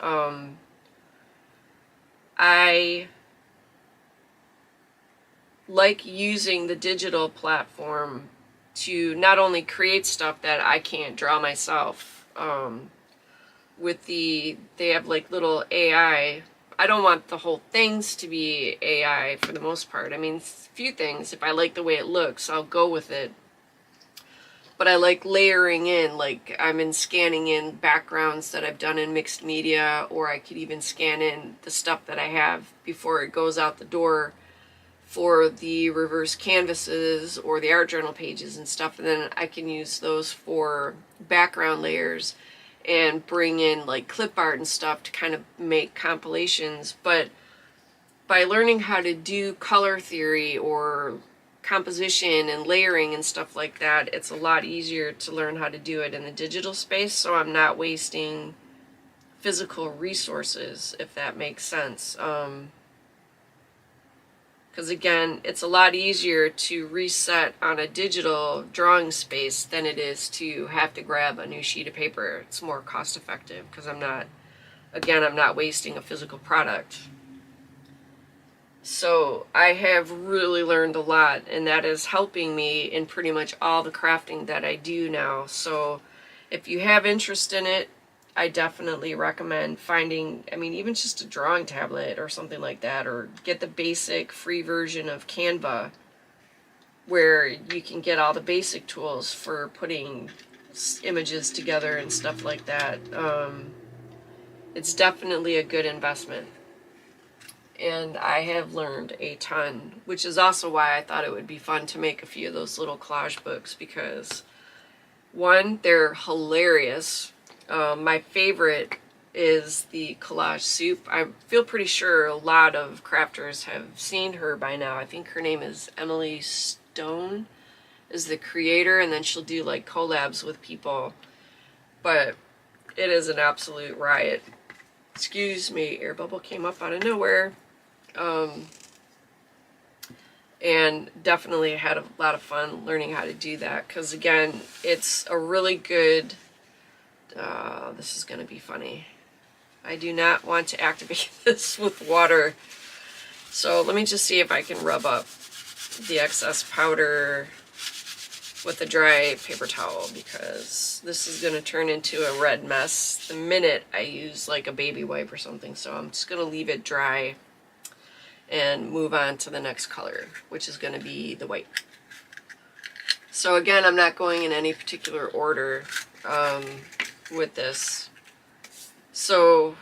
I like using the digital platform to not only create stuff that I can't draw myself. They have like little AI. I don't want the whole things to be AI for the most part. I mean, a few things, if I like the way it looks, I'll go with it. But I like layering in, like scanning in backgrounds that I've done in mixed media, or I could even scan in the stuff that I have before it goes out the door for the reverse canvases or the art journal pages and stuff, and then I can use those for background layers and bring in like clip art and stuff to kind of make compilations. But by learning how to do color theory or composition and layering and stuff like that, it's a lot easier to learn how to do it in the digital space, so I'm not wasting physical resources, if that makes sense. Because again, it's a lot easier to reset on a digital drawing space than it is to have to grab a new sheet of paper. It's more cost effective because I'm not wasting a physical product. So I have really learned a lot, and that is helping me in pretty much all the crafting that I do now. So if you have interest in it, I definitely recommend finding, even just a drawing tablet or something like that, or get the basic free version of Canva, where you can get all the basic tools for putting images together and stuff like that. It's definitely a good investment. And I have learned a ton, which is also why I thought it would be fun to make a few of those little collage books, because one, they're hilarious. My favorite is the collage soup. I feel pretty sure a lot of crafters have seen her by now. I think her name is Emily Stone, is the creator, and then she'll do like collabs with people. But it is an absolute riot. Excuse me, air bubble came up out of nowhere. And definitely had a lot of fun learning how to do that, because again, it's a really good, this is going to be funny. I do not want to activate this with water, so let me just see if I can rub up the excess powder with a dry paper towel, because this is going to turn into a red mess the minute I use like a baby wipe or something. So I'm just going to leave it dry and move on to the next color, which is going to be the white. So again, I'm not going in any particular order with this. So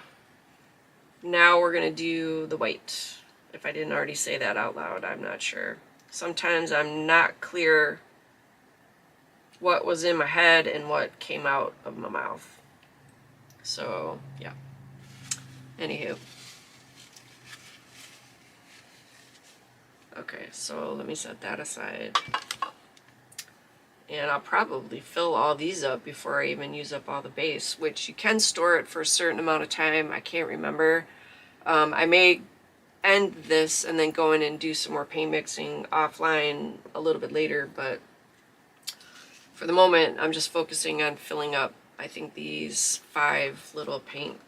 now we're going to do the white. If I didn't already say that out loud, I'm not sure. Sometimes I'm not clear what was in my head and what came out of my mouth. So yeah, anywho. Okay, so let me set that aside. And I'll probably fill all these up before I even use up all the base, which you can store it for a certain amount of time. I can't remember. I may end this and then go in and do some more paint mixing offline a little bit later, but for the moment, I'm just focusing on filling up, I think, these 5 little paint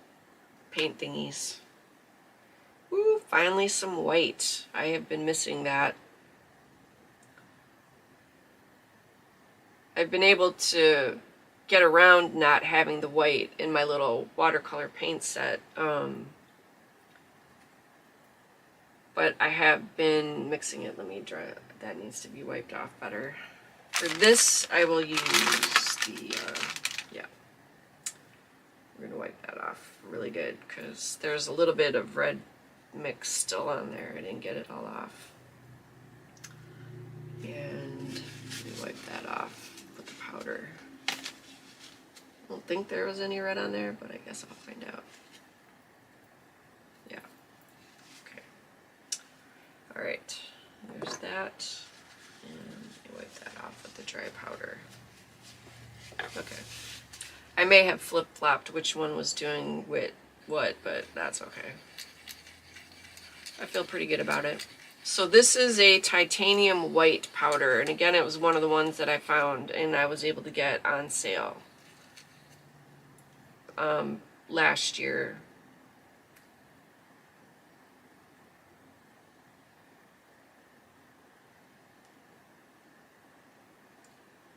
thingies. Woo, finally some white. I have been missing that. I've been able to get around not having the white in my little watercolor paint set. But I have been mixing it. Let me dry it. That needs to be wiped off better. For this, I will use the, yeah. We're going to wipe that off really good, because there's a little bit of red mix still on there. I didn't get it all off. And let me wipe that off with the powder. I don't think there was any red on there, but I guess I'll find out. Yeah. Okay. Alright. There's that. And I wipe that off with the dry powder. Okay. I may have flip-flopped which one was doing what, but that's okay. I feel pretty good about it. So this is a titanium white powder, and again, it was one of the ones that I found and I was able to get on sale last year.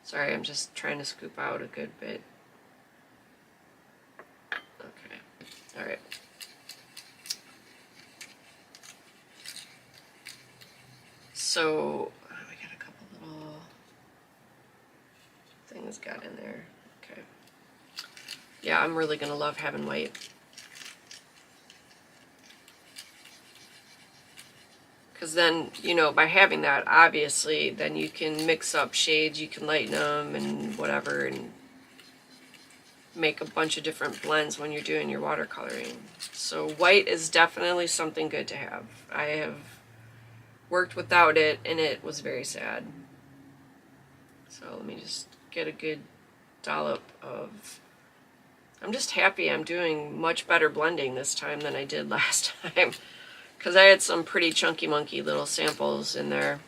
Sorry, I'm just trying to scoop out a good bit. Okay, all right. So, I got a couple little things got in there. Okay. Yeah, I'm really gonna love having white. Because then, you know, by having that, obviously, then you can mix up shades, you can lighten them and whatever, and make a bunch of different blends when you're doing your watercoloring. So white is definitely something good to have. I have worked without it, and it was very sad. So let me just get a good dollop of... I'm just happy I'm doing much better blending this time than I did last time, because I had some pretty chunky monkey little samples in there.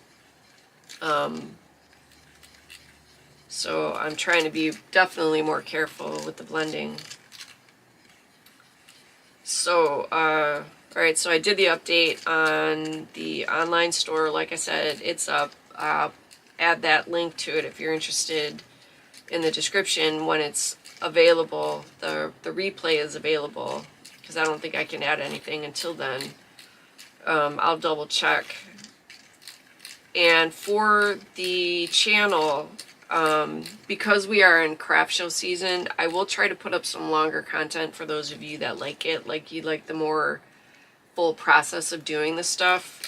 So I'm trying to be definitely more careful with the blending. So, alright, so I did the update on the online store. Like I said, it's up. I'll add that link to it if you're interested in the description when it's available. The replay is available, because I don't think I can add anything until then. I'll double check. And for the channel, Because we are in craft show season, I will try to put up some longer content for those of you that like it, like you like the more full process of doing this stuff.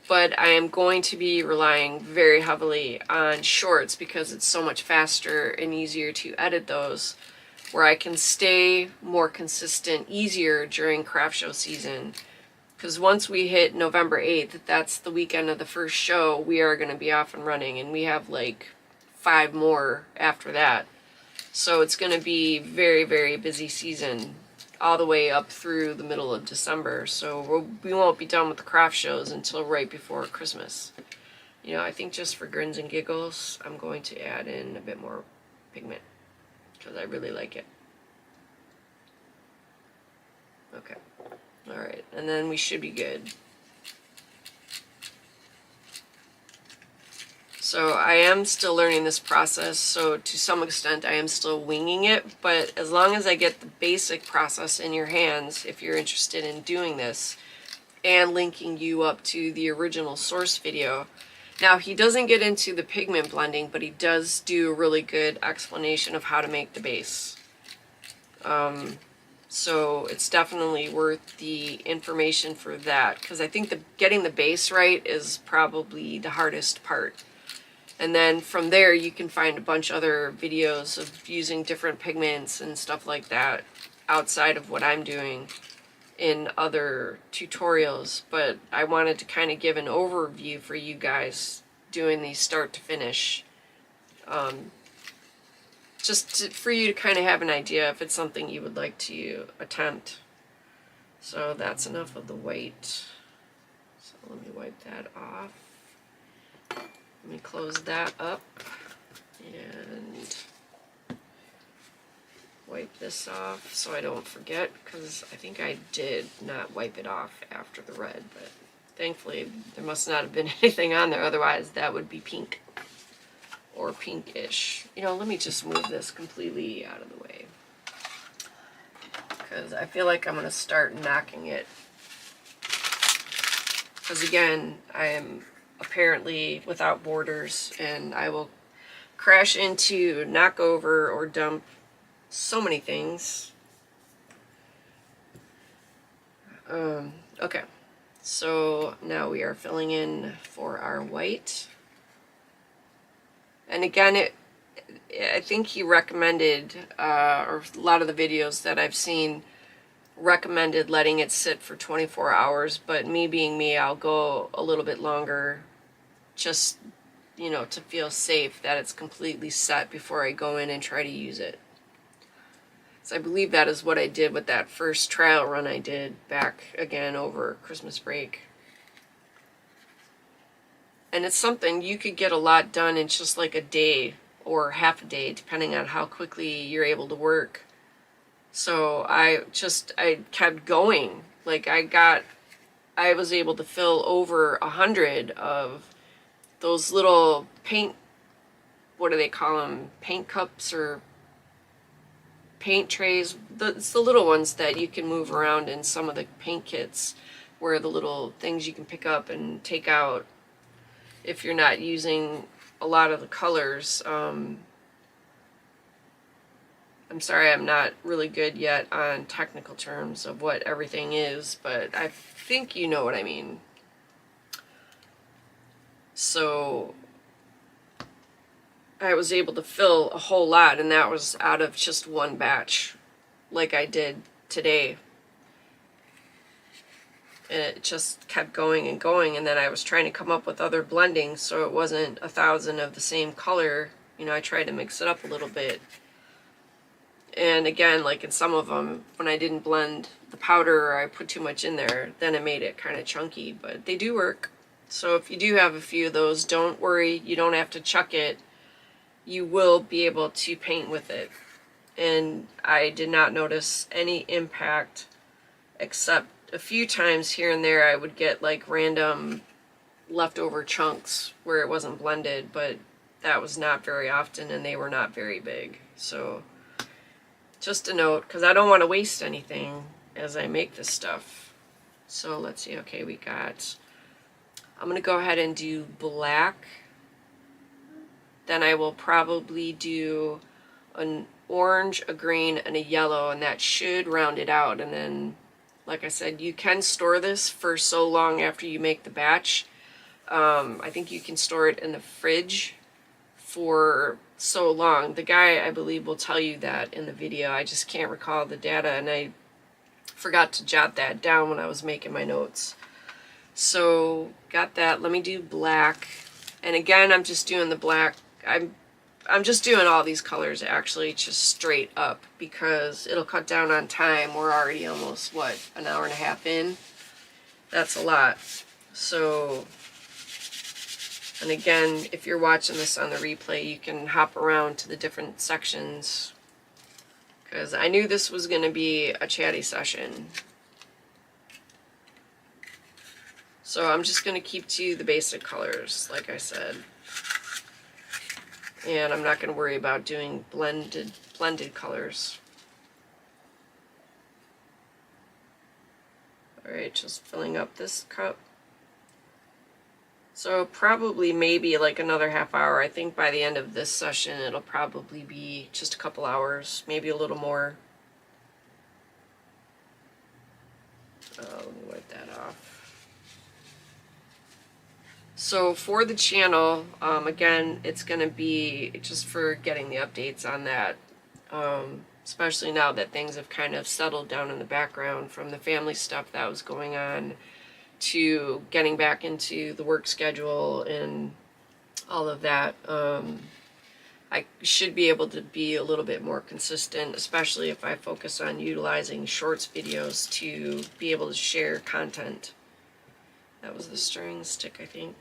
But I am going to be relying very heavily on shorts because it's so much faster and easier to edit those, where I can stay more consistent easier during craft show season. Because once we hit November 8th, that's the weekend of the first show, we are going to be off and running, and we have like 5 more after that. So it's going to be very, very busy season all the way up through the middle of December. So we won't be done with the craft shows until right before Christmas. You know, I think just for grins and giggles, I'm going to add in a bit more pigment because I really like it. Okay. Alright, and then we should be good. So I am still learning this process, so to some extent I am still winging it, but as long as I get the basic process in your hands, if you're interested in doing this, and linking you up to the original source video. Now, he doesn't get into the pigment blending, but he does do a really good explanation of how to make the base. So it's definitely worth the information for that, because I think getting the base right is probably the hardest part. And then from there you can find a bunch of other videos of using different pigments and stuff like that outside of what I'm doing in other tutorials. But I wanted to kind of give an overview for you guys doing these start to finish. For you to kind of have an idea if it's something you would like to attempt. So that's enough of the white. So let me wipe that off. Let me close that up and wipe this off so I don't forget, because I think I did not wipe it off after the red, but thankfully there must not have been anything on there, otherwise that would be pink or pinkish. You know, let me just move this completely out of the way because I feel like I'm going to start knocking it, because again, I am apparently without borders, and I will crash into, knock over, or dump so many things. Okay, so now we are filling in for our white. And again, I think he recommended, or a lot of the videos that I've seen recommended letting it sit for 24 hours, but me being me, I'll go a little bit longer, just, you know, to feel safe that it's completely set before I go in and try to use it. So I believe that is what I did with that first trial run I did back again over Christmas break. And it's something you could get a lot done in just like a day or half a day, depending on how quickly you're able to work. So I kept going. Like I was able to fill over 100 of those little paint, what do they call them? Paint cups or paint trays. It's the little ones that you can move around in some of the paint kits, where the little things you can pick up and take out if you're not using a lot of the colors. I'm sorry, I'm not really good yet on technical terms of what everything is, but I think you know what I mean. So I was able to fill a whole lot, and that was out of just one batch, like I did today. And it just kept going and going, and then I was trying to come up with other blendings so it wasn't 1,000 of the same color. You know, I tried to mix it up a little bit. And again, like in some of them, when I didn't blend the powder or I put too much in there, then it made it kind of chunky, but they do work. So if you do have a few of those, don't worry, you don't have to chuck it. You will be able to paint with it. And I did not notice any impact, except a few times here and there I would get like random leftover chunks where it wasn't blended, but that was not very often and they were not very big. So just a note, because I don't want to waste anything as I make this stuff. So let's see, okay, I'm going to go ahead and do black. then I will probably do an orange, a green, and a yellow, and that should round it out. And then, like I said, you can store this for so long after you make the batch. I think you can store it in the fridge for so long. The guy, I believe, will tell you that in the video. I just can't recall the data, and I forgot to jot that down when I was making my notes. So got that. Let me do black. And again, I'm just doing the black. I'm just doing all these colors actually just straight up because it'll cut down on time. We're already almost, what, an hour and a half in? That's a lot. So, and again, if you're watching this on the replay, you can hop around to the different sections because I knew this was going to be a chatty session. So I'm just going to keep to the basic colors, like I said. And I'm not going to worry about doing blended colors. Alright, just filling up this cup. So probably maybe like another half hour. I think by the end of this session it'll probably be just a couple hours, maybe a little more. Let me wipe that off. So for the channel, again, it's going to be just for getting the updates on that, especially now that things have kind of settled down in the background from the family stuff that was going on to getting back into the work schedule and all of that. I should be able to be a little bit more consistent, especially if I focus on utilizing shorts videos to be able to share content. That was the stirring stick, I think.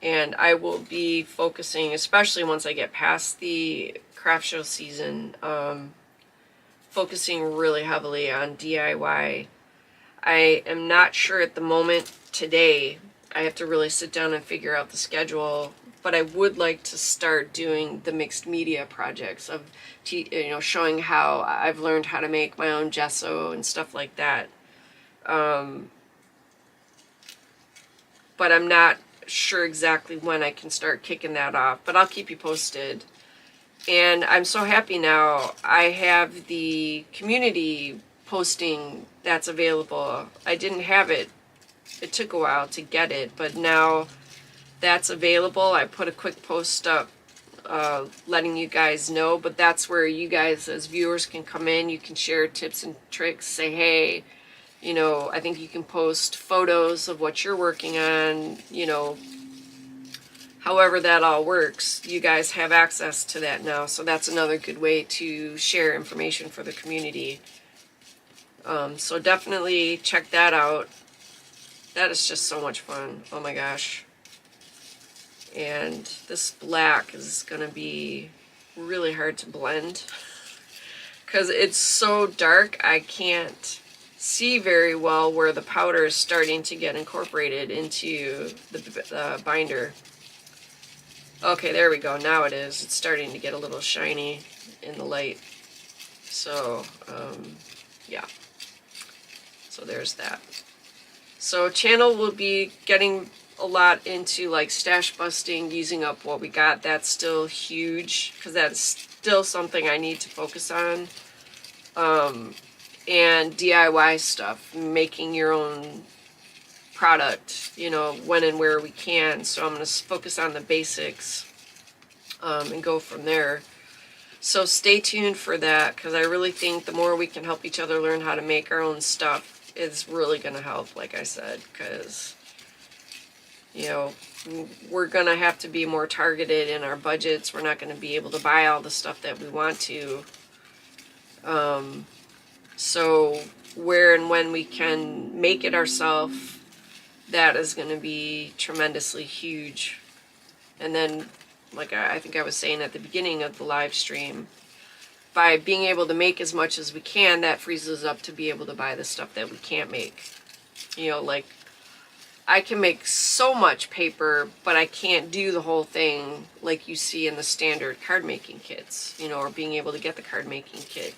And I will be focusing, especially once I get past the craft show season, focusing really heavily on DIY. I am not sure at the moment today. I have to really sit down and figure out the schedule. But I would like to start doing the mixed media projects of, showing how I've learned how to make my own gesso and stuff like that. But I'm not sure exactly when I can start kicking that off. But I'll keep you posted. And I'm so happy now. I have the community posting that's available. I didn't have it. It took a while to get it, but now that's available. I put a quick post up letting you guys know, but that's where you guys as viewers can come in. You can share tips and tricks, say, hey, I think you can post photos of what you're working on, however that all works. You guys have access to that now, so that's another good way to share information for the community. So definitely check that out. That is just so much fun. Oh my gosh. And this black is going to be really hard to blend because it's so dark I can't see very well where the powder is starting to get incorporated into the binder. Okay, there we go. Now it is. It's starting to get a little shiny in the light. So, yeah. So there's that. So channel will be getting a lot into like stash busting, using up what we got. That's still huge because that's still something I need to focus on. And DIY stuff, making your own product, when and where we can. So I'm going to focus on the basics and go from there. So stay tuned for that because I really think the more we can help each other learn how to make our own stuff is really going to help, like I said, because we're going to have to be more targeted in our budgets. We're not going to be able to buy all the stuff that we want to. So where and when we can make it ourselves, that is going to be tremendously huge. And then, like I think I was saying at the beginning of the live stream, by being able to make as much as we can, that frees us up to be able to buy the stuff that we can't make. Like I can make so much paper, but I can't do the whole thing like you see in the standard card making kits, or being able to get the card making kit.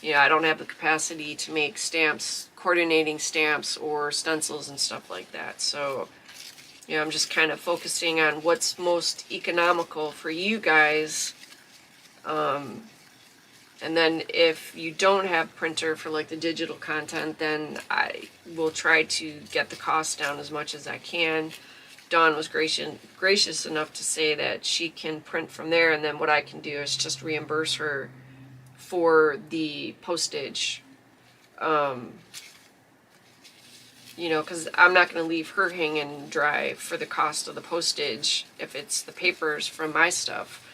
You know, I don't have the capacity to make stamps, coordinating stamps or stencils and stuff like that. So, you know, I'm just kind of focusing on what's most economical for you guys. And then if you don't have printer for like the digital content, then I will try to get the cost down as much as I can. Dawn was gracious enough to say that she can print from there, and then what I can do is just reimburse her for the postage. You know, because I'm not going to leave her hanging dry for the cost of the postage if it's the papers from my stuff.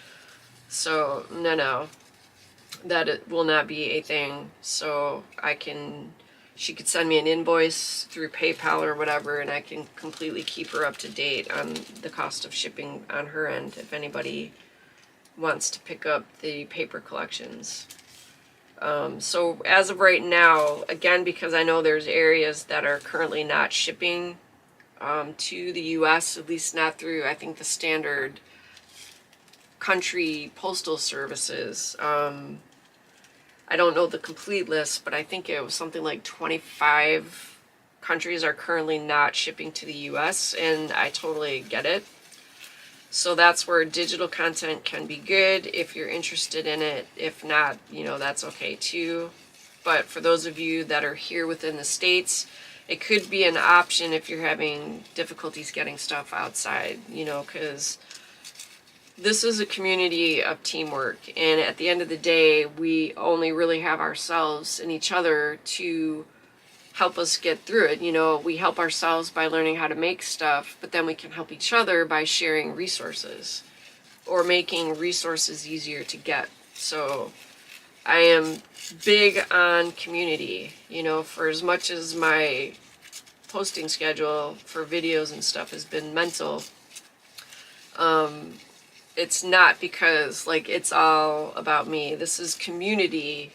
So, no, that it will not be a thing. So she could send me an invoice through PayPal or whatever, and I can completely keep her up to date on the cost of shipping on her end if anybody wants to pick up the paper collections. So as of right now, again, because I know there's areas that are currently not shipping to the U.S., at least not through, I think, the standard country postal services. I don't know the complete list, but I think it was something like 25 countries are currently not shipping to the U.S., and I totally get it. So that's where digital content can be good if you're interested in it. If not, you know, that's okay too. But for those of you that are here within the States, it could be an option if you're having difficulties getting stuff outside, you know, because this is a community of teamwork. And at the end of the day, we only really have ourselves and each other to help us get through it. You know, we help ourselves by learning how to make stuff, but then we can help each other by sharing resources or making resources easier to get. So I am big on community, you know, for as much as my posting schedule for videos and stuff has been mental. It's not because like it's all about me. This is community.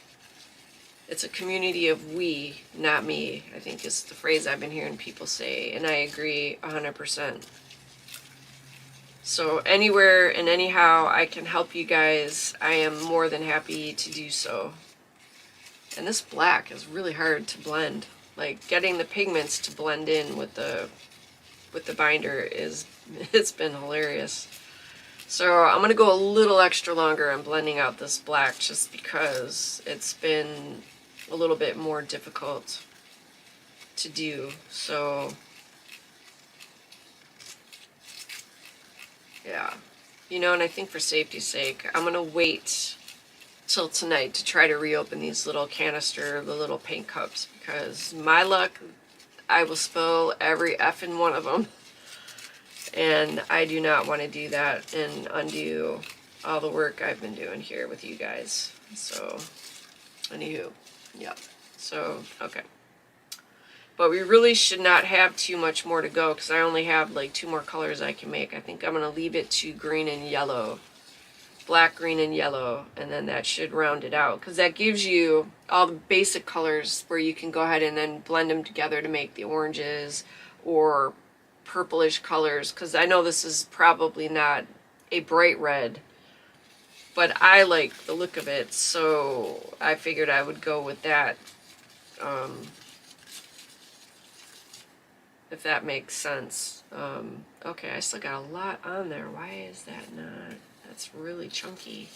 It's a community of we, not me, I think is the phrase I've been hearing people say, and I agree 100%. So anywhere and anyhow I can help you guys, I am more than happy to do so. And this black is really hard to blend. Like getting the pigments to blend in with the binder it's been hilarious. So I'm going to go a little extra longer on blending out this black just because it's been a little bit more difficult to do. So yeah, you know, and I think for safety's sake, I'm going to wait till tonight to try to reopen these little the little paint cups, because my luck, I will spill every effing one of them. And I do not want to do that and undo all the work I've been doing here with you guys. So, anywho, yeah. So, okay. But we really should not have too much more to go because I only have like 2 more colors I can make. I think I'm going to leave it to green and yellow. Black, green, and yellow. And then that should round it out because that gives you all the basic colors where you can go ahead and then blend them together to make the oranges or purplish colors, because I know this is probably not a bright red, but I like the look of it, so I figured I would go with that, if that makes sense. Okay, I still got a lot on there. Why is that not? That's really chunky.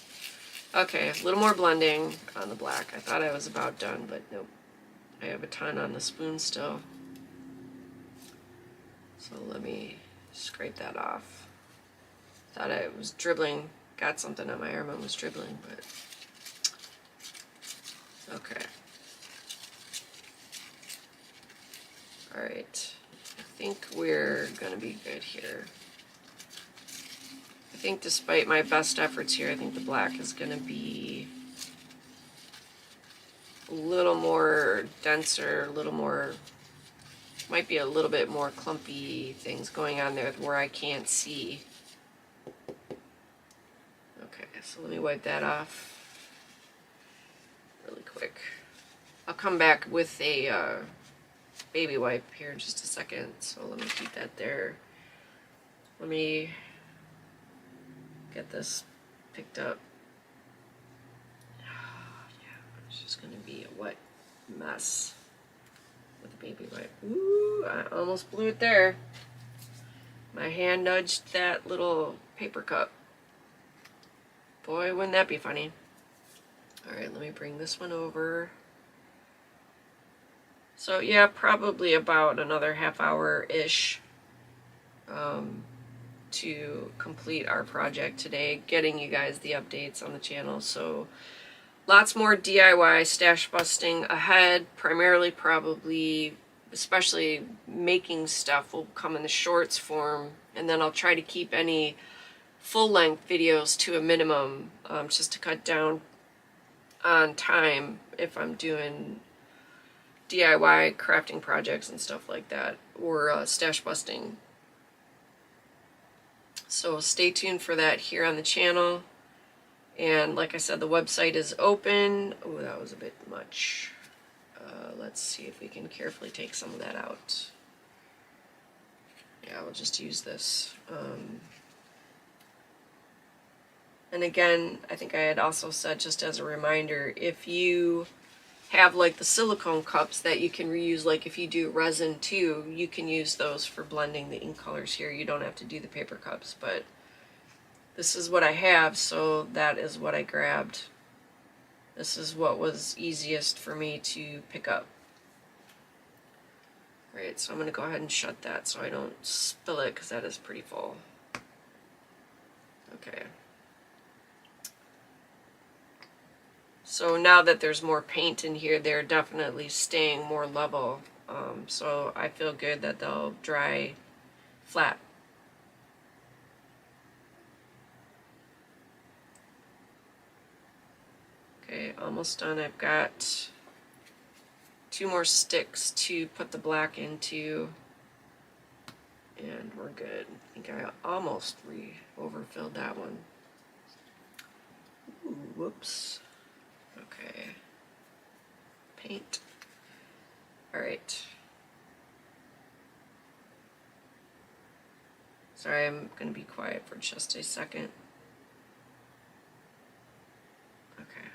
Okay, a little more blending on the black. I thought I was about done, but nope. I have a ton on the spoon still. So let me scrape that off. Thought I was dribbling, got something on my arm and was dribbling, but okay. Alright, I think we're gonna be good here. I think despite my best efforts here, I think the black is gonna be a little more denser, a little more, might be a little bit more clumpy things going on there where I can't see. Okay, so let me wipe that off really quick. I'll come back with a baby wipe here in just a second, so let me keep that there. Let me get this picked up. Yeah, it's just gonna mess with the baby wipe. Ooh, I almost blew it there. My hand nudged that little paper cup. Boy, wouldn't that be funny. Alright, let me bring this one over. So yeah, probably about another half hour-ish to complete our project today, getting you guys the updates on the channel. So lots more DIY stash busting ahead, primarily probably, especially making stuff will come in the shorts form, and then I'll try to keep any full-length videos to a minimum, just to cut down on time if I'm doing DIY crafting projects and stuff like that, or stash busting. So stay tuned for that here on the channel. And like I said, the website is open. Oh, that was a bit much. Let's see if we can carefully take some of that out. Yeah, we'll just use this. And again, I think I had also said, just as a reminder, if you have like the silicone cups that you can reuse, like if you do resin too, you can use those for blending the ink colors here. You don't have to do the paper cups, but this is what I have, so that is what I grabbed. This is what was easiest for me to pick up. Right, so I'm going to go ahead and shut that so I don't spill it, because that is pretty full. Okay. So now that there's more paint in here, they're definitely staying more level. So I feel good that they'll dry flat. Okay, almost done. I've got 2 more sticks to put the black into, and we're good. I think I almost overfilled that one. Ooh, whoops. Okay. Paint. Alright. Sorry, I'm going to be quiet for just a second. Okay.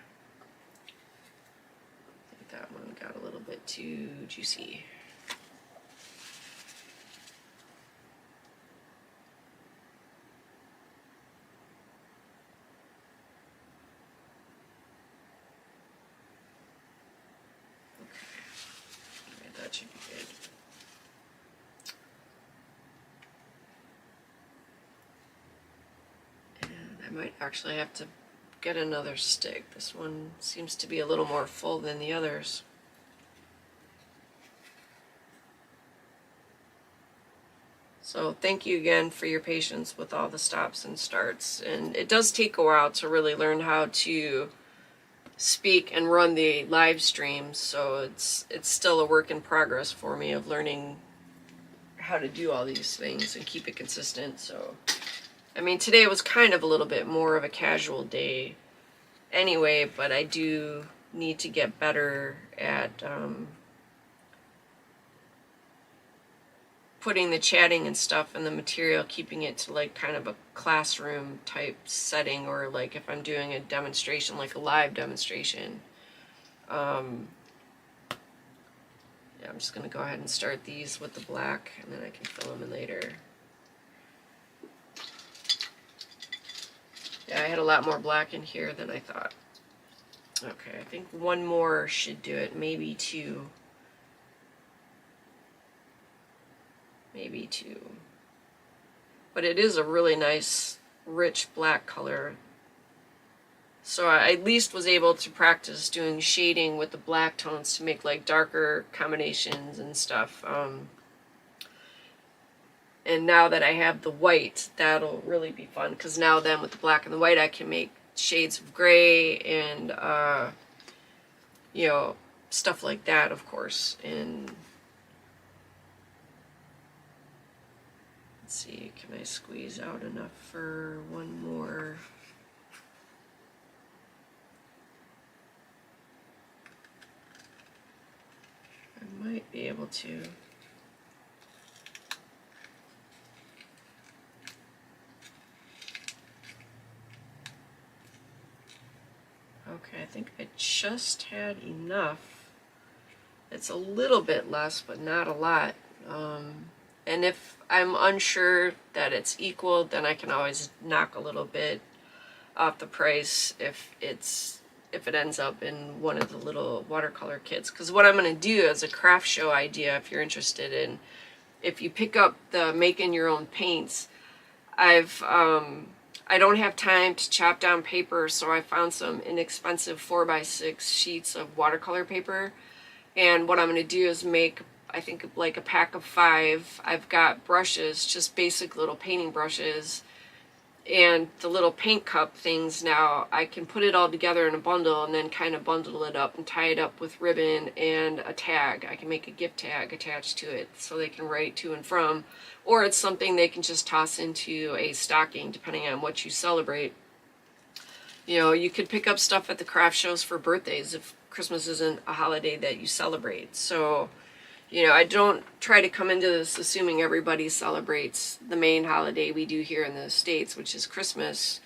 I think that one got a little bit too juicy. That should be good. And I might actually have to get another stick. This one seems to be a little more full than the others. So thank you again for your patience with all the stops and starts. And it does take a while to really learn how to speak and run the live streams, so it's still a work in progress for me of learning how to do all these things and keep it consistent. So I mean, today was kind of a little bit more of a casual day anyway, but I do need to get better at putting the chatting and stuff in the material, keeping it to like kind of a classroom type setting, or like if I'm doing a demonstration, like a live demonstration. Yeah, I'm just going to go ahead and start these with the black, and then I can fill them in later. Yeah, I had a lot more black in here than I thought. Okay, I think 1 more should do it, maybe 2. Maybe 2. But it is a really nice, rich black color. So I at least was able to practice doing shading with the black tones to make like darker combinations and stuff. And now that I have the white, that'll really be fun, because now then with the black and the white I can make shades of gray and you know, stuff like that, of course. And let's see, can I squeeze out enough for 1 more? I might be able to. Okay, I think I just had enough. It's a little bit less, but not a lot. And if I'm unsure that it's equal, then I can always knock a little bit off the price if it ends up in one of the little watercolor kits. Because what I'm going to do as a craft show idea, if you're interested in, if you pick up the making your own paints, I don't have time to chop down paper, so I found some inexpensive 4x6 sheets of watercolor paper. And what I'm going to do is make, I think, like a pack of 5. I've got brushes, just basic little painting brushes, and the little paint cup things. Now I can put it all together in a bundle and then kind of bundle it up and tie it up with ribbon and a tag. I can make a gift tag attached to it so they can write to and from, or it's something they can just toss into a stocking depending on what you celebrate. You know, you could pick up stuff at the craft shows for birthdays if Christmas isn't a holiday that you celebrate. So, you know, I don't try to come into this assuming everybody celebrates the main holiday we do here in the States, which is Christmas,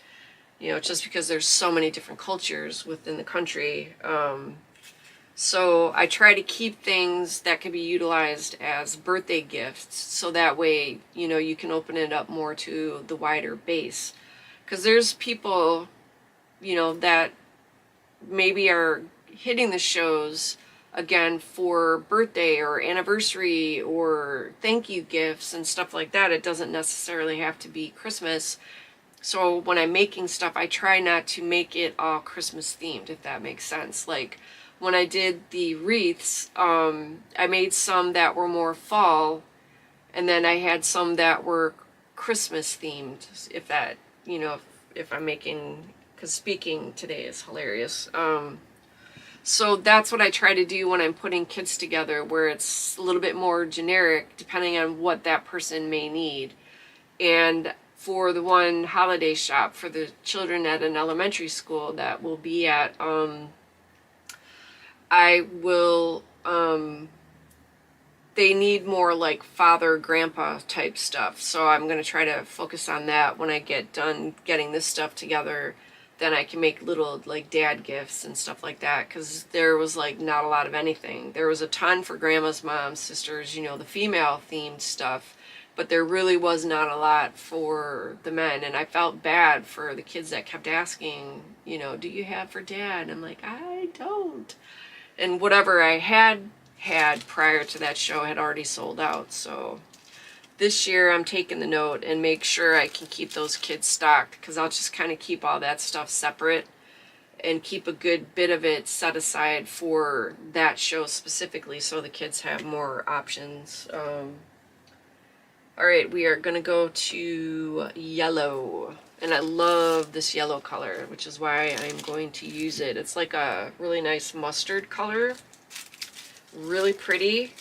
you know, just because there's so many different cultures within the country. So I try to keep things that can be utilized as birthday gifts, so that way, you know, you can open it up more to the wider base. Because there's people, you know, that maybe are hitting the shows again for birthday or anniversary or thank you gifts and stuff like that. It doesn't necessarily have to be Christmas. So when I'm making stuff, I try not to make it all Christmas themed, if that makes sense. Like when I did the wreaths, I made some that were more fall, and then I had some that were Christmas themed, if that, you know, if I'm making, because speaking today is hilarious. So that's what I try to do when I'm putting kits together, where it's a little bit more generic depending on what that person may need. And for the one holiday shop for the children at an elementary school that we'll be at, I will, they need more like father, grandpa type stuff. So I'm going to try to focus on that when I get done getting this stuff together. Then I can make little like dad gifts and stuff like that, because there was like not a lot of anything. There was a ton for grandmas, moms, sisters, you know, the female themed stuff, but there really was not a lot for the men. And I felt bad for the kids that kept asking, you know, do you have for dad? I'm like, I don't. And whatever I had prior to that show had already sold out. So this year I'm taking the note and make sure I can keep those kids stocked, because I'll just kind of keep all that stuff separate and keep a good bit of it set aside for that show specifically, so the kids have more options. All right, we are going to go to yellow. And I love this yellow color, which is why I'm going to use it. It's like a really nice mustard color. Really pretty.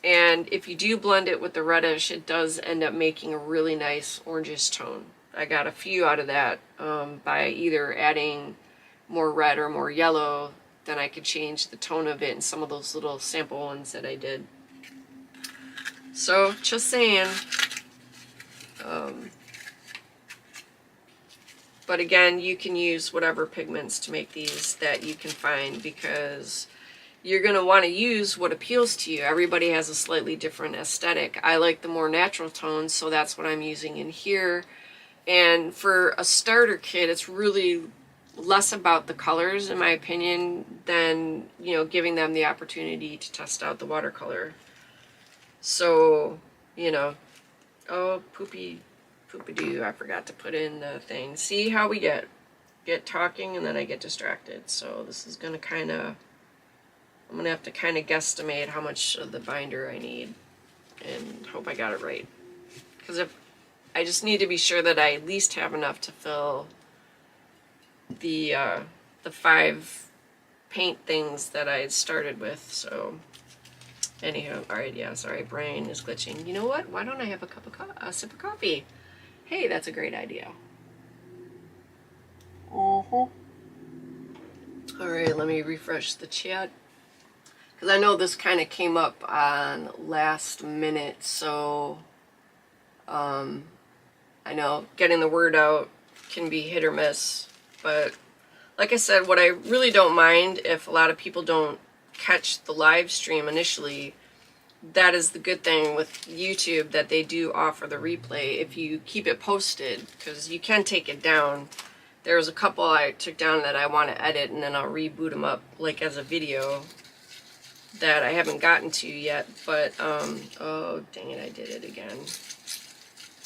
And if you do blend it with the reddish, it does end up making a really nice orangish tone. I got a few out of that by either adding more red or more yellow. Then I could change the tone of it in some of those little sample ones that I did. So, just saying. But again, you can use whatever pigments to make these that you can find, because you're going to want to use what appeals to you. Everybody has a slightly different aesthetic. I like the more natural tones, so that's what I'm using in here. And for a starter kit, it's really less about the colors, in my opinion, than, you know, giving them the opportunity to test out the watercolor. So, you know, oh, poopy-doo, I forgot to put in the thing. See how we get talking and then I get distracted. So this is going to kind of, I'm going to have to kind of guesstimate how much of the binder I need and hope I got it right. Because if I just need to be sure that I at least have enough to fill the 5 paint things that I started with. So anyhow, all right, yeah, sorry, brain is glitching. You know what? Why don't I have a sip of coffee? Hey, that's a great idea. All right, let me refresh the chat. Because I know this kind of came up on last minute, so I know getting the word out can be hit or miss. But like I said, what I really don't mind if a lot of people don't catch the live stream initially, that is the good thing with YouTube, that they do offer the replay if you keep it posted, because you can take it down. There was a couple I took down that I want to edit, and then I'll reboot them up like as a video that I haven't gotten to yet. But oh dang it, I did it again.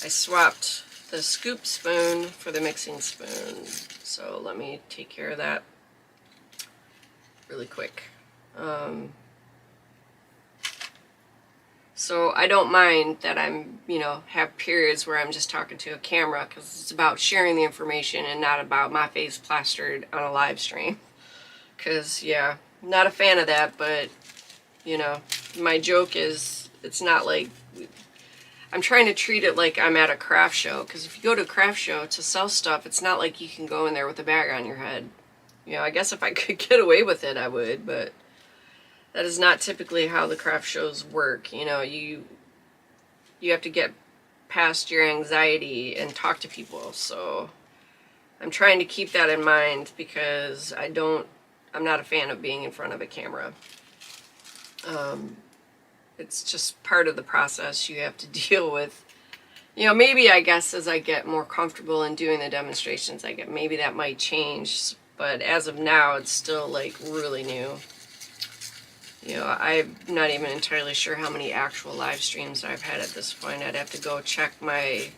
I swapped the scoop spoon for the mixing spoon, so let me take care of that really quick. So I don't mind that I'm, have periods where I'm just talking to a camera, because it's about sharing the information and not about my face plastered on a live stream. Because, yeah, not a fan of that, but, my joke is, it's not like, I'm trying to treat it like I'm at a craft show, because if you go to a craft show to sell stuff, it's not like you can go in there with a bag on your head. I guess if I could get away with it, I would, but that is not typically how the craft shows work. You have to get past your anxiety and talk to people. So I'm trying to keep that in mind, because I'm not a fan of being in front of a camera. It's just part of the process you have to deal with. Maybe, I guess, as I get more comfortable in doing the demonstrations, maybe that might change. But as of now, it's still like really new. I'm not even entirely sure how many actual live streams I've had at this point. I'd have to go check my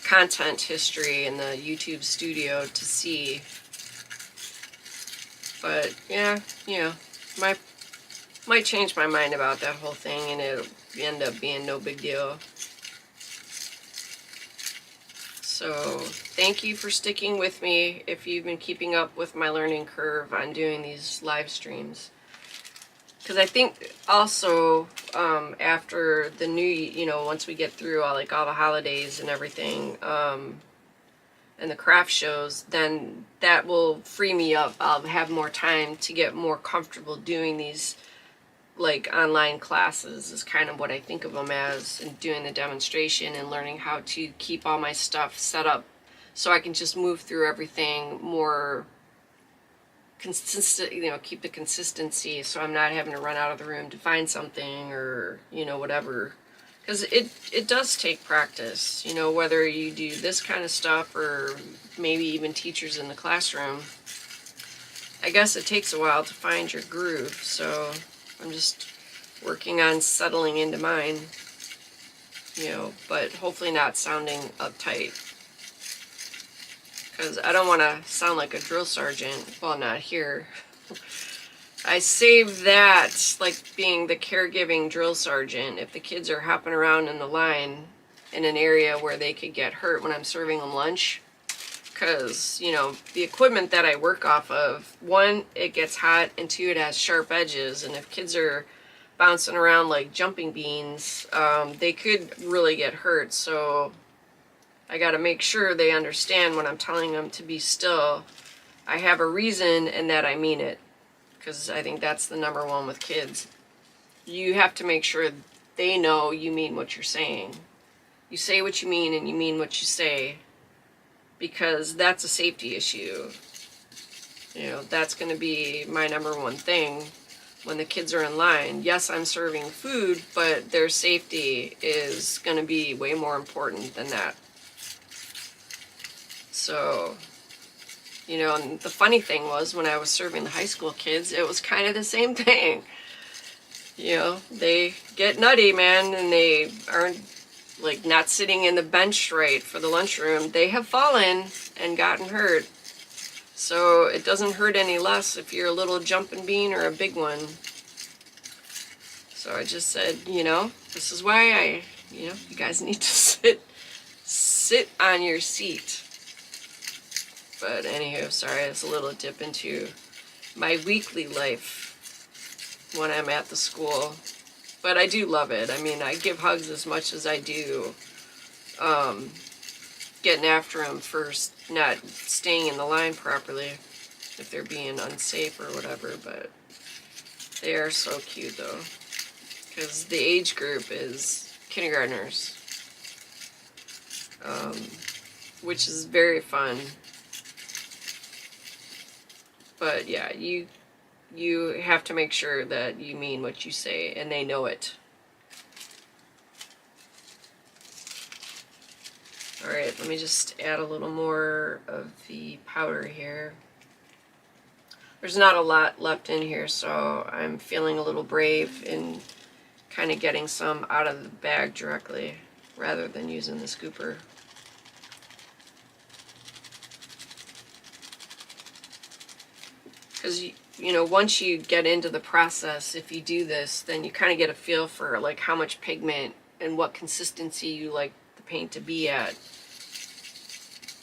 content history in the YouTube studio to see. But yeah, might change my mind about that whole thing, and it'll end up being no big deal. So thank you for sticking with me if you've been keeping up with my learning curve on doing these live streams. Because I think also after the new, once we get through all the holidays and everything, and the craft shows, then that will free me up. I'll have more time to get more comfortable doing these online classes, is kind of what I think of them as, and doing the demonstration and learning how to keep all my stuff set up so I can just move through everything more consistent, keep the consistency, so I'm not having to run out of the room to find something, or whatever, because it does take practice, whether you do this kind of stuff or maybe even teachers in the classroom. I guess it takes a while to find your groove, so I'm just working on settling into mine, but hopefully not sounding uptight, because I don't want to sound like a drill sergeant. Well, not here. I save that, being the caregiving drill sergeant, if the kids are hopping around in the line in an area where they could get hurt when I'm serving them lunch. Because, the equipment that I work off of, one, it gets hot, and two, it has sharp edges, and if kids are bouncing around like jumping beans, they could really get hurt. So I got to make sure they understand when I'm telling them to be still, I have a reason and that I mean it, because I think that's the number one with kids. You have to make sure they know you mean what you're saying. You say what you mean and you mean what you say, because that's a safety issue. That's going to be my number one thing when the kids are in line. Yes, I'm serving food, but their safety is going to be way more important than that. So, and the funny thing was, when I was serving the high school kids, it was kind of the same thing. They get nutty, man, and they aren't not sitting in the bench right for the lunchroom. They have fallen and gotten hurt. So it doesn't hurt any less if you're a little jumping bean or a big one. So I just said, this is why you guys need to sit on your seat. But anywho, sorry, it's a little dip into my weekly life when I'm at the school. But I do love it. I mean, I give hugs as much as I do getting after them for not staying in the line properly if they're being unsafe or whatever. But they are so cute, though, because the age group is kindergartners, which is very fun. But yeah, you have to make sure that you mean what you say and they know it. Alright, let me just add a little more of the powder here. There's not a lot left in here, so I'm feeling a little brave in kind of getting some out of the bag directly rather than using the scooper. Because, you know, once you get into the process, if you do this, then you kind of get a feel for like how much pigment and what consistency you like the paint to be at.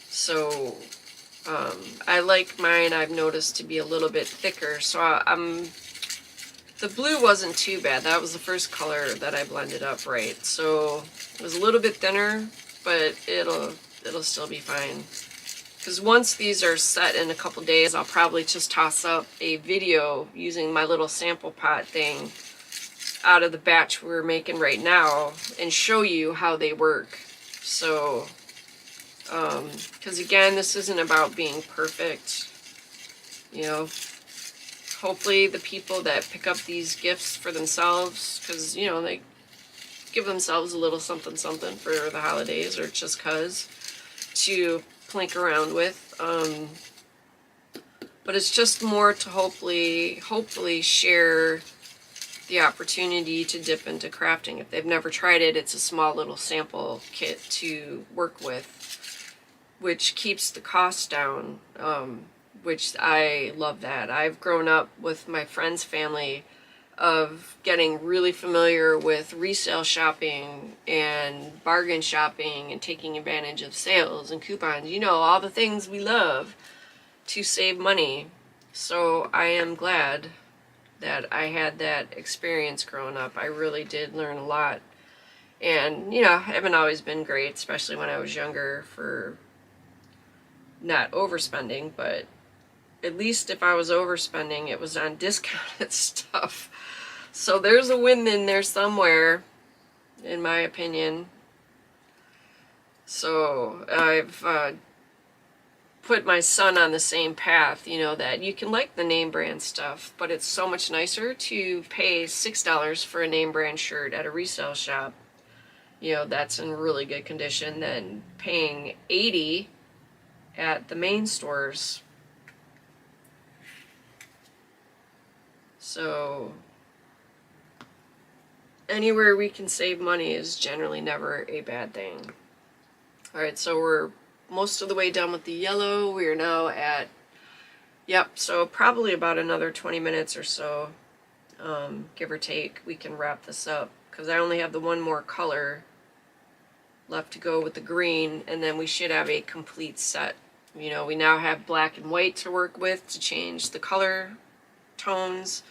So I like mine, I've noticed, to be a little bit thicker. So the blue wasn't too bad. That was the first color that I blended up right. So it was a little bit thinner, but it'll still be fine. Because once these are set in a couple days, I'll probably just toss up a video using my little sample pot thing out of the batch we're making right now and show you how they work. So, because again, this isn't about being perfect. You know, hopefully the people that pick up these gifts for themselves, because, you know, they give themselves a little something something for the holidays or just cause to plink around with, but it's just more to hopefully share the opportunity to dip into crafting. If they've never tried it, it's a small little sample kit to work with, which keeps the cost down, which I love that. I've grown up with my friend's family of getting really familiar with resale shopping and bargain shopping and taking advantage of sales and coupons, you know, all the things we love to save money. So I am glad that I had that experience growing up. I really did learn a lot. And, you know, I haven't always been great, especially when I was younger, for not overspending, but at least if I was overspending, it was on discounted stuff. So there's a win in there somewhere, in my opinion. So I've put my son on the same path, you know, that you can like the name brand stuff, but it's so much nicer to pay $6 for a name brand shirt at a resale shop. You know, that's in really good condition, than paying $80 at the main stores. So anywhere we can save money is generally never a bad thing. Alright, so we're most of the way done with the yellow. We are now at, yep, so probably about another 20 minutes or so, give or take, we can wrap this up. Because I only have the one more color left to go with the green, and then we should have a complete set. You know, we now have black and white to work with to change the color tones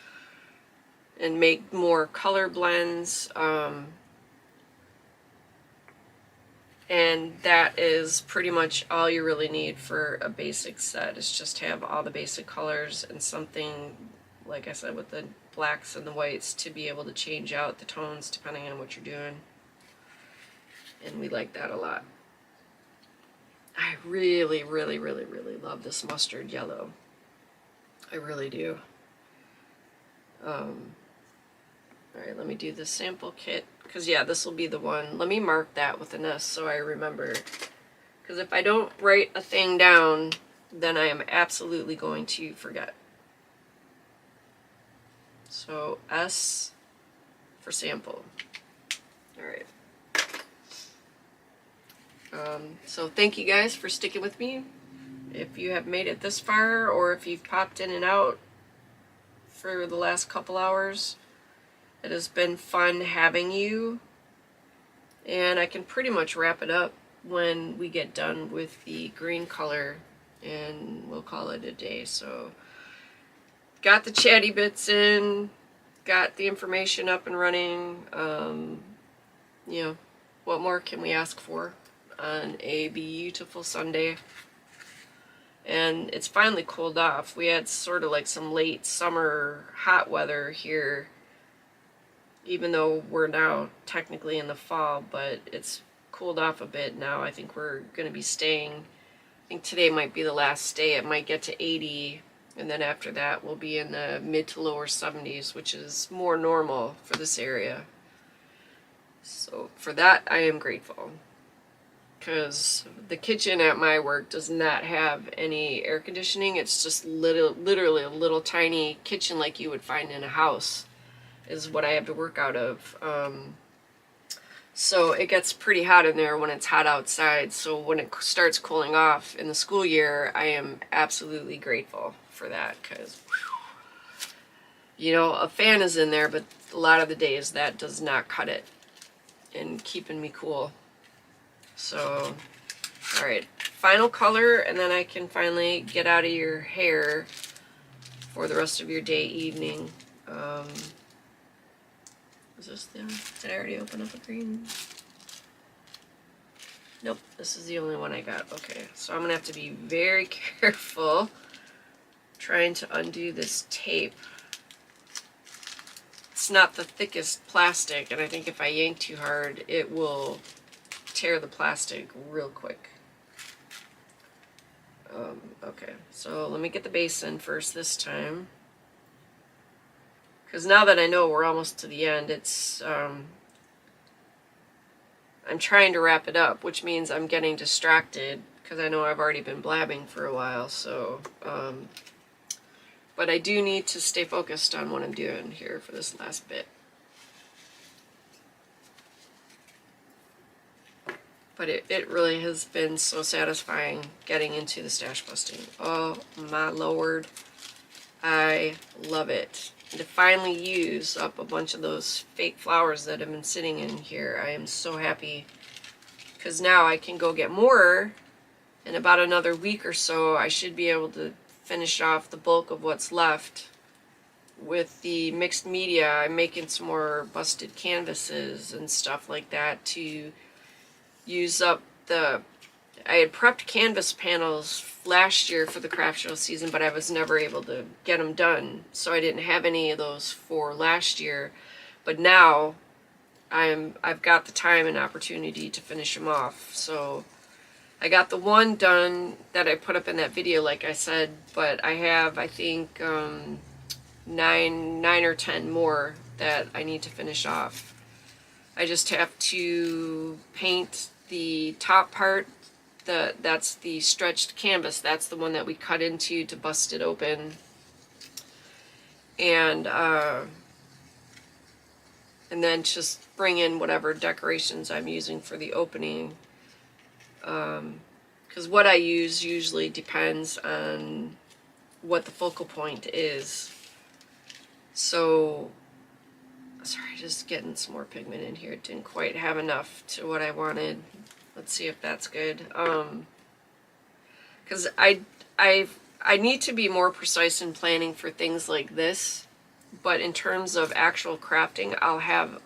and make more color blends, and that is pretty much all you really need for a basic set, is just have all the basic colors and something, like I said, with the blacks and the whites to be able to change out the tones depending on what you're doing. And we like that a lot. I really, really, really, really love this mustard yellow. I really do. Alright, let me do the sample kit, because yeah, this will be the one. Let me mark that with an S so I remember, because if I don't write a thing down, then I am absolutely going to forget. So S for sample. Alright. So thank you guys for sticking with me. If you have made it this far, or if you've popped in and out for the last couple hours, it has been fun having you. And I can pretty much wrap it up when we get done with the green color, and we'll call it a day. So got the chatty bits in, got the information up and running. You know, what more can we ask for on a beautiful Sunday? And it's finally cooled off. We had sort of like some late summer hot weather here, even though we're now technically in the fall, but it's cooled off a bit now. I think we're going to be staying, I think today might be the last day. It might get to 80 And then after that, we'll be in the mid to lower 70s, which is more normal for this area. So for that, I am grateful. Because the kitchen at my work does not have any air conditioning. It's just literally a little tiny kitchen like you would find in a house is what I have to work out of. So it gets pretty hot in there when it's hot outside. So when it starts cooling off in the school year, I am absolutely grateful for that. Because, you know, a fan is in there, but a lot of the days that does not cut it in keeping me cool. So, alright, final color, and then I can finally get out of your hair for the rest of your day, evening. Is this the, did I already open up a green? Nope, this is the only one I got. Okay, so I'm going to have to be very careful trying to undo this tape. It's not the thickest plastic, and I think if I yank too hard, it will tear the plastic real quick. Okay, so let me get the base in first this time. Because now that I know we're almost to the end, it's, I'm trying to wrap it up, which means I'm getting distracted, because I know I've already been blabbing for a while, so, but I do need to stay focused on what I'm doing here for this last bit. But it really has been so satisfying getting into the stash busting. Oh my lord. I love it. And to finally use up a bunch of those fake flowers that have been sitting in here, I am so happy. Because now I can go get more. In about another week or so, I should be able to finish off the bulk of what's left. With the mixed media, I'm making some more busted canvases and stuff like that to use up the, I had prepped canvas panels last year for the craft show season, but I was never able to get them done, so I didn't have any of those for last year. But now I've got the time and opportunity to finish them off. So I got the one done that I put up in that video, like I said, but I have, I think, 9 or 10 more that I need to finish off. I just have to paint the top part, that's the stretched canvas. That's the one that we cut into to bust it open. And then just bring in whatever decorations I'm using for the opening. Because what I use usually depends on what the focal point is. So, sorry, just getting some more pigment in here. It didn't quite have enough to what I wanted. Let's see if that's good. Because I need to be more precise in planning for things like this. But in terms of actual crafting, I'll have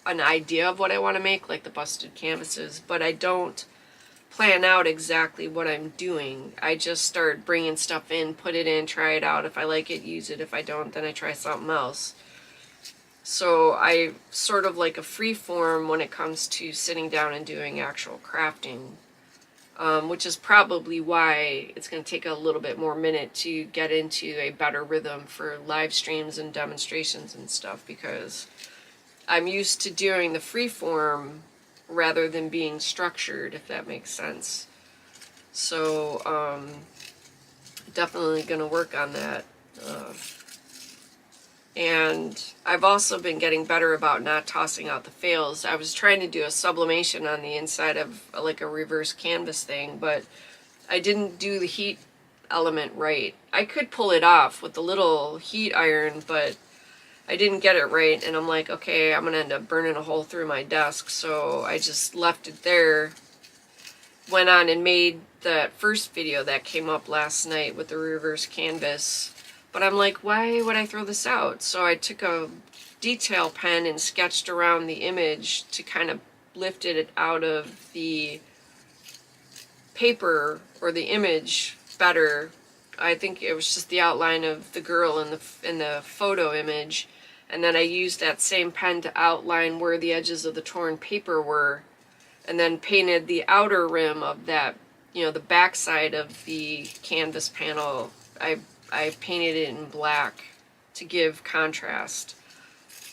an idea of what I want to make, like the busted canvases. But I don't plan out exactly what I'm doing. I just start bringing stuff in, put it in, try it out. If I like it, use it. If I don't, then I try something else. So I sort of like a free form when it comes to sitting down and doing actual crafting, which is probably why it's going to take a little bit more minute to get into a better rhythm for live streams and demonstrations and stuff, because I'm used to doing the free form rather than being structured, if that makes sense. So definitely going to work on that. And I've also been getting better about not tossing out the fails. I was trying to do a sublimation on the inside of like a reverse canvas thing, but I didn't do the heat element right. I could pull it off with the little heat iron, but I didn't get it right, and I'm like, okay, I'm gonna end up burning a hole through my desk, so I just left it there. Went on and made that first video that came up last night with the reverse canvas. But I'm like, why would I throw this out? So I took a detail pen and sketched around the image to kind of lift it out of the paper or the image better. I think it was just the outline of the girl in the photo image, and then I used that same pen to outline where the edges of the torn paper were, and then painted the outer rim of that, you know, the back side of the canvas panel. I I painted it in black to give contrast.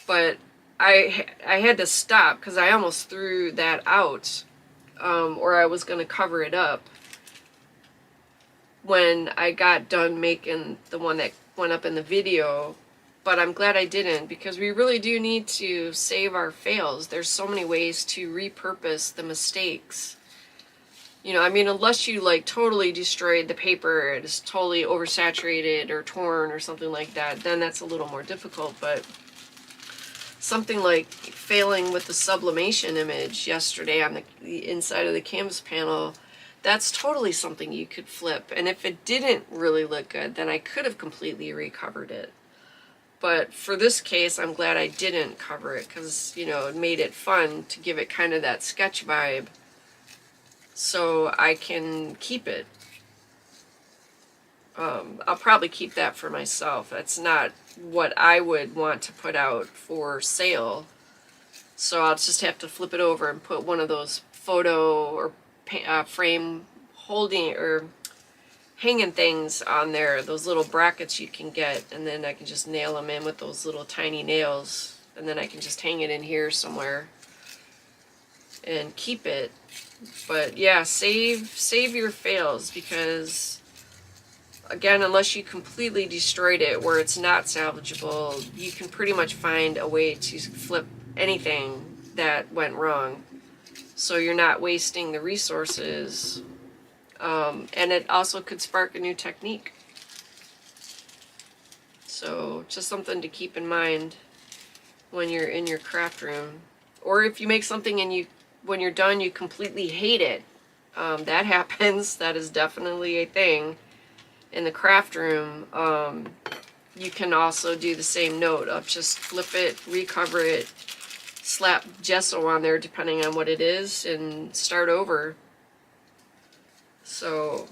But I had to stop because I almost threw that out, or I was going to cover it up when I got done making the one that went up in the video. But I'm glad I didn't, because we really do need to save our fails. There's so many ways to repurpose the mistakes. You know, I mean, unless you like totally destroyed the paper, it's totally oversaturated or torn or something like that, then that's a little more difficult. But something like failing with the sublimation image yesterday on the inside of the canvas panel, that's totally something you could flip. And if it didn't really look good, then I could have completely recovered it. But for this case, I'm glad I didn't cover it, because, you know, it made it fun to give it kind of that sketch vibe, so I can keep it. I'll probably keep that for myself. That's not what I would want to put out for sale. So I'll just have to flip it over and put one of those photo or frame holding or hanging things on there, those little brackets you can get, and then I can just nail them in with those little tiny nails, and then I can just hang it in here somewhere and keep it. But yeah, save your fails, because again, unless you completely destroyed it where it's not salvageable, you can pretty much find a way to flip anything that went wrong, so you're not wasting the resources. And it also could spark a new technique. So just something to keep in mind when you're in your craft room. Or if you make something and when you're done, you completely hate it. That happens. That is definitely a thing in the craft room. You can also do the same note of just flip it, recover it, slap gesso on there depending on what it is, and start over. So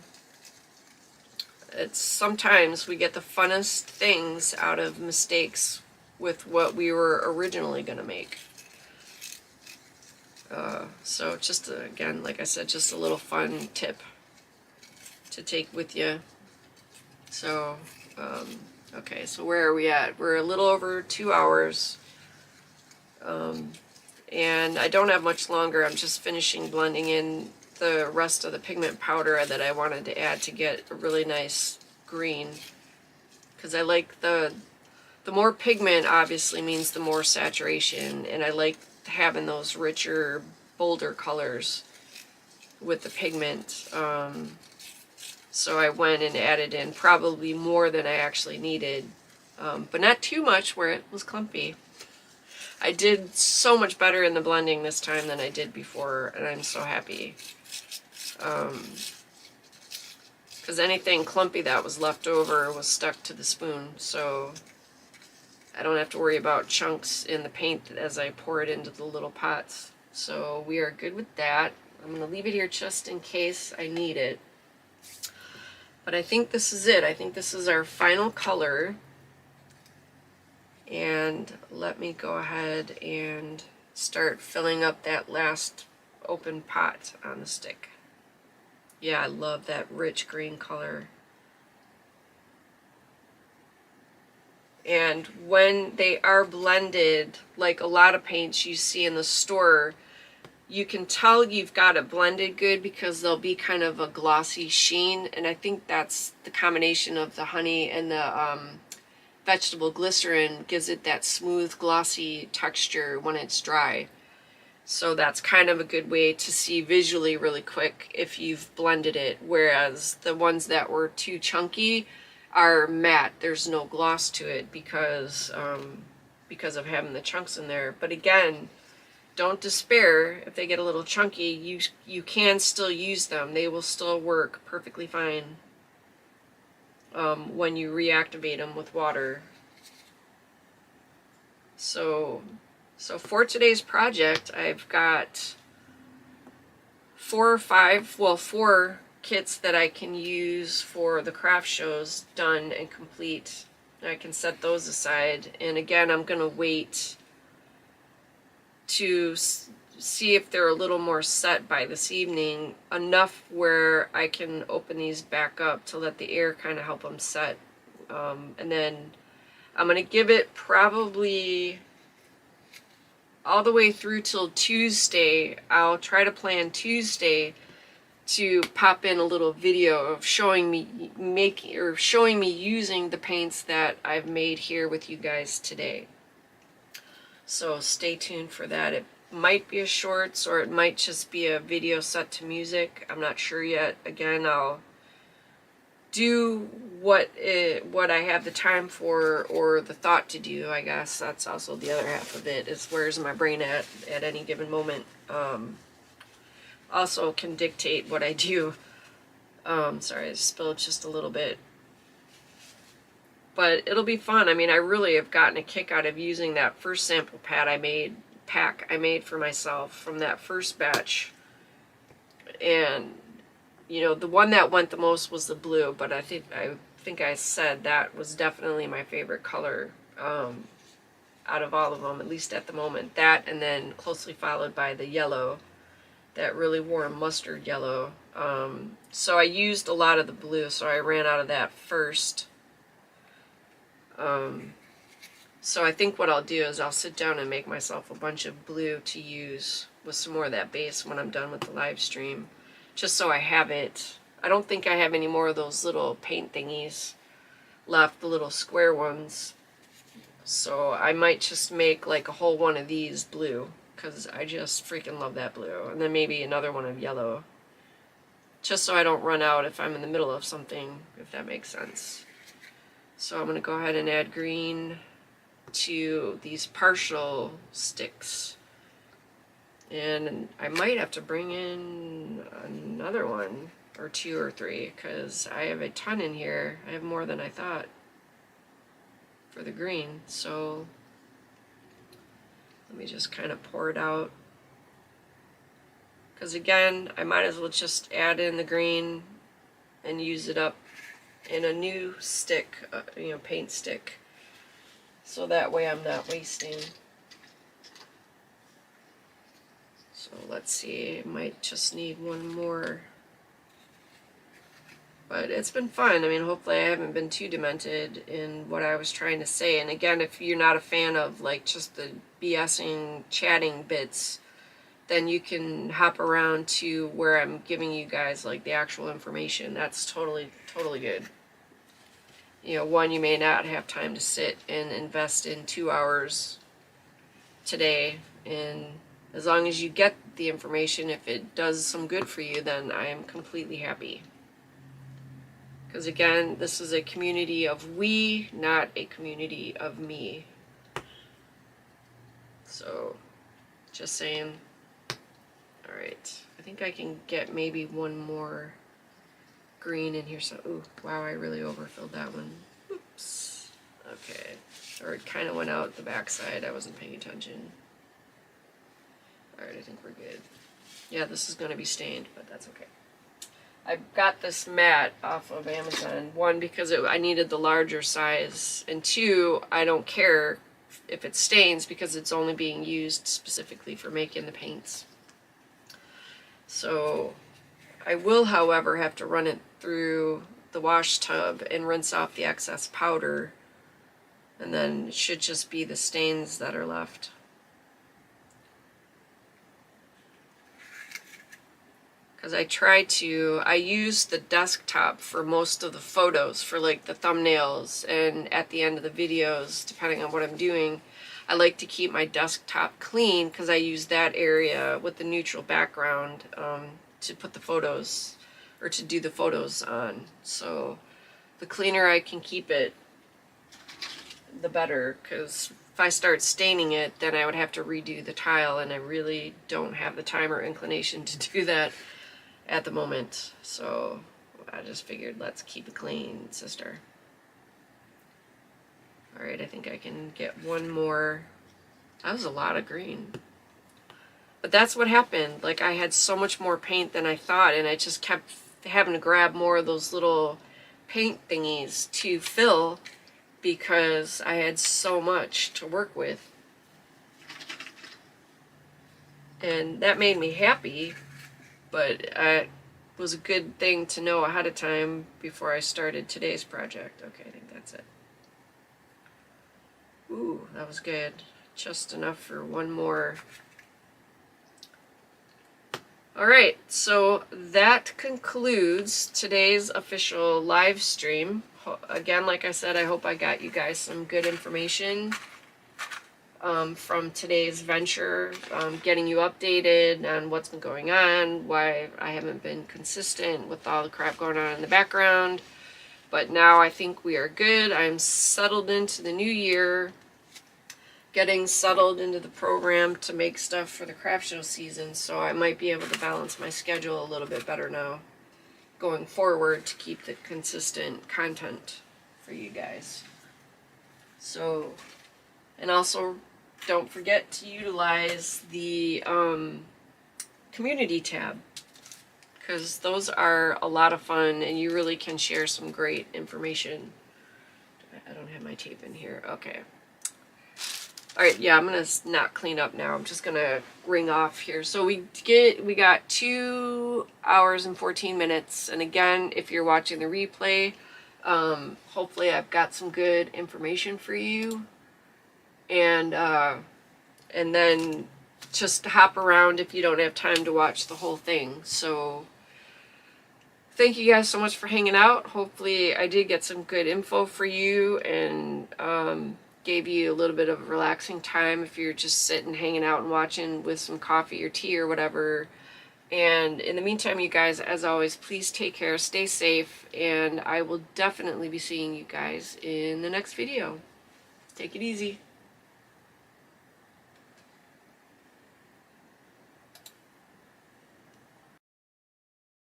it's sometimes we get the funnest things out of mistakes with what we were originally going to make. So just again, like I said, just a little fun tip to take with you. So okay, so where are we at? We're a little over 2 hours, and I don't have much longer. I'm just finishing blending in the rest of the pigment powder that I wanted to add to get a really nice green, because I like the more pigment obviously means the more saturation, and I like having those richer, bolder colors with the pigment. So I went and added in probably more than I actually needed, but not too much where it was clumpy. I did so much better in the blending this time than I did before, and I'm so happy. Because anything clumpy that was left over was stuck to the spoon, so I don't have to worry about chunks in the paint as I pour it into the little pots. So we are good with that. I'm going to leave it here just in case I need it. But I think this is it. I think this is our final color. And let me go ahead and start filling up that last open pot on the stick. Yeah, I love that rich green color. And when they are blended, like a lot of paints you see in the store, you can tell you've got it blended good because there'll be kind of a glossy sheen, and I think that's the combination of the honey and the vegetable glycerin gives it that smooth, glossy texture when it's dry. So that's kind of a good way to see visually really quick if you've blended it, whereas the ones that were too chunky are matte. There's no gloss to it because of having the chunks in there. But again, don't despair if they get a little chunky. You can still use them. They will still work perfectly fine when you reactivate them with water. So for today's project, I've got 4 kits that I can use for the craft shows done and complete. I can set those aside, and again, I'm going to wait to see if they're a little more set by this evening, enough where I can open these back up to let the air kind of help them set, And then I'm going to give it probably all the way through till Tuesday. I'll try to plan Tuesday to pop in a little video of showing me using the paints that I've made here with you guys today. So stay tuned for that. It might be a shorts or it might just be a video set to music. I'm not sure yet. Again, I'll do what I have the time for or the thought to do, I guess. That's also the other half of it, is where's my brain at any given moment. Also can dictate what I do. Sorry, I spilled just a little bit. But it'll be fun. I mean, I really have gotten a kick out of using that first sample pack I made for myself from that first batch. And, you know, the one that went the most was the blue, but I think I said that was definitely my favorite color out of all of them, at least at the moment. That, and then closely followed by the yellow, that really warm mustard yellow. So I used a lot of the blue, so I ran out of that first. So I think what I'll do is I'll sit down and make myself a bunch of blue to use with some more of that base when I'm done with the live stream, just so I have it. I don't think I have any more of those little paint thingies left, the little square ones. So I might just make like a whole one of these blue, because I just freaking love that blue. And then maybe another one of yellow, just so I don't run out if I'm in the middle of something, if that makes sense. So I'm going to go ahead and add green to these partial sticks. And I might have to bring in another one or two or three, because I have a ton in here. I have more than I thought for the green. So let me just kind of pour it out. Because again, I might as well just add in the green and use it up in a new stick, you know, paint stick. So that way I'm not wasting. So let's see, I might just need one more. But it's been fun. I mean, hopefully I haven't been too demented in what I was trying to say. And again, if you're not a fan of like just the BSing, chatting bits, then you can hop around to where I'm giving you guys like the actual information. That's totally good. You know, one, you may not have time to sit and invest in 2 hours today, and as long as you get the information, if it does some good for you, then I am completely happy. Because again, this is a community of we, not a community of me. So, just saying. Alright, I think I can get maybe one more green in here. So, ooh, wow, I really overfilled that one. Oops. Okay. Or it kind of went out the backside. I wasn't paying attention. Alright, I think we're good. Yeah, this is going to be stained, but that's okay. I got this mat off of Amazon. One, because I needed the larger size. And two, I don't care if it stains because it's only being used specifically for making the paints. So I will, however, have to run it through the wash tub and rinse off the excess powder, and then it should just be the stains that are left. Because I use the desktop for most of the photos, for like the thumbnails and at the end of the videos, depending on what I'm doing. I like to keep my desktop clean because I use that area with the neutral background to put the photos, or to do the photos on. So the cleaner I can keep it, the better, because if I start staining it, then I would have to redo the tile, and I really don't have the time or inclination to do that at the moment. So I just figured, let's keep it clean, sister. Alright, I think I can get one more. That was a lot of green. But that's what happened. Like, I had so much more paint than I thought, and I just kept having to grab more of those little paint thingies to fill because I had so much to work with. And that made me happy, but was a good thing to know ahead of time before I started today's project. Okay, I think that's it. Ooh, that was good. Just enough for one more. Alright, so that concludes today's official live stream. Again, like I said, I hope I got you guys some good information from today's venture, getting you updated on what's been going on, why I haven't been consistent with all the crap going on in the background. But now I think we are good. I'm settled into the new year, getting settled into the program to make stuff for the craft show season, so I might be able to balance my schedule a little bit better now going forward to keep the consistent content for you guys. So, and also don't forget to utilize the community tab, because those are a lot of fun and you really can share some great information. I don't have my tape in here. Okay. Alright, yeah, I'm gonna not clean up now. I'm just gonna ring off here. So we got 2 hours and 14 minutes. And again, if you're watching the replay, hopefully I've got some good information for you. And then just hop around if you don't have time to watch the whole thing. So thank you guys so much for hanging out. Hopefully I did get some good info for you and gave you a little bit of relaxing time if you're just sitting, hanging out and watching with some coffee or tea or whatever. And in the meantime, you guys, as always, please take care, stay safe, and I will definitely be seeing you guys in the next video. Take it easy.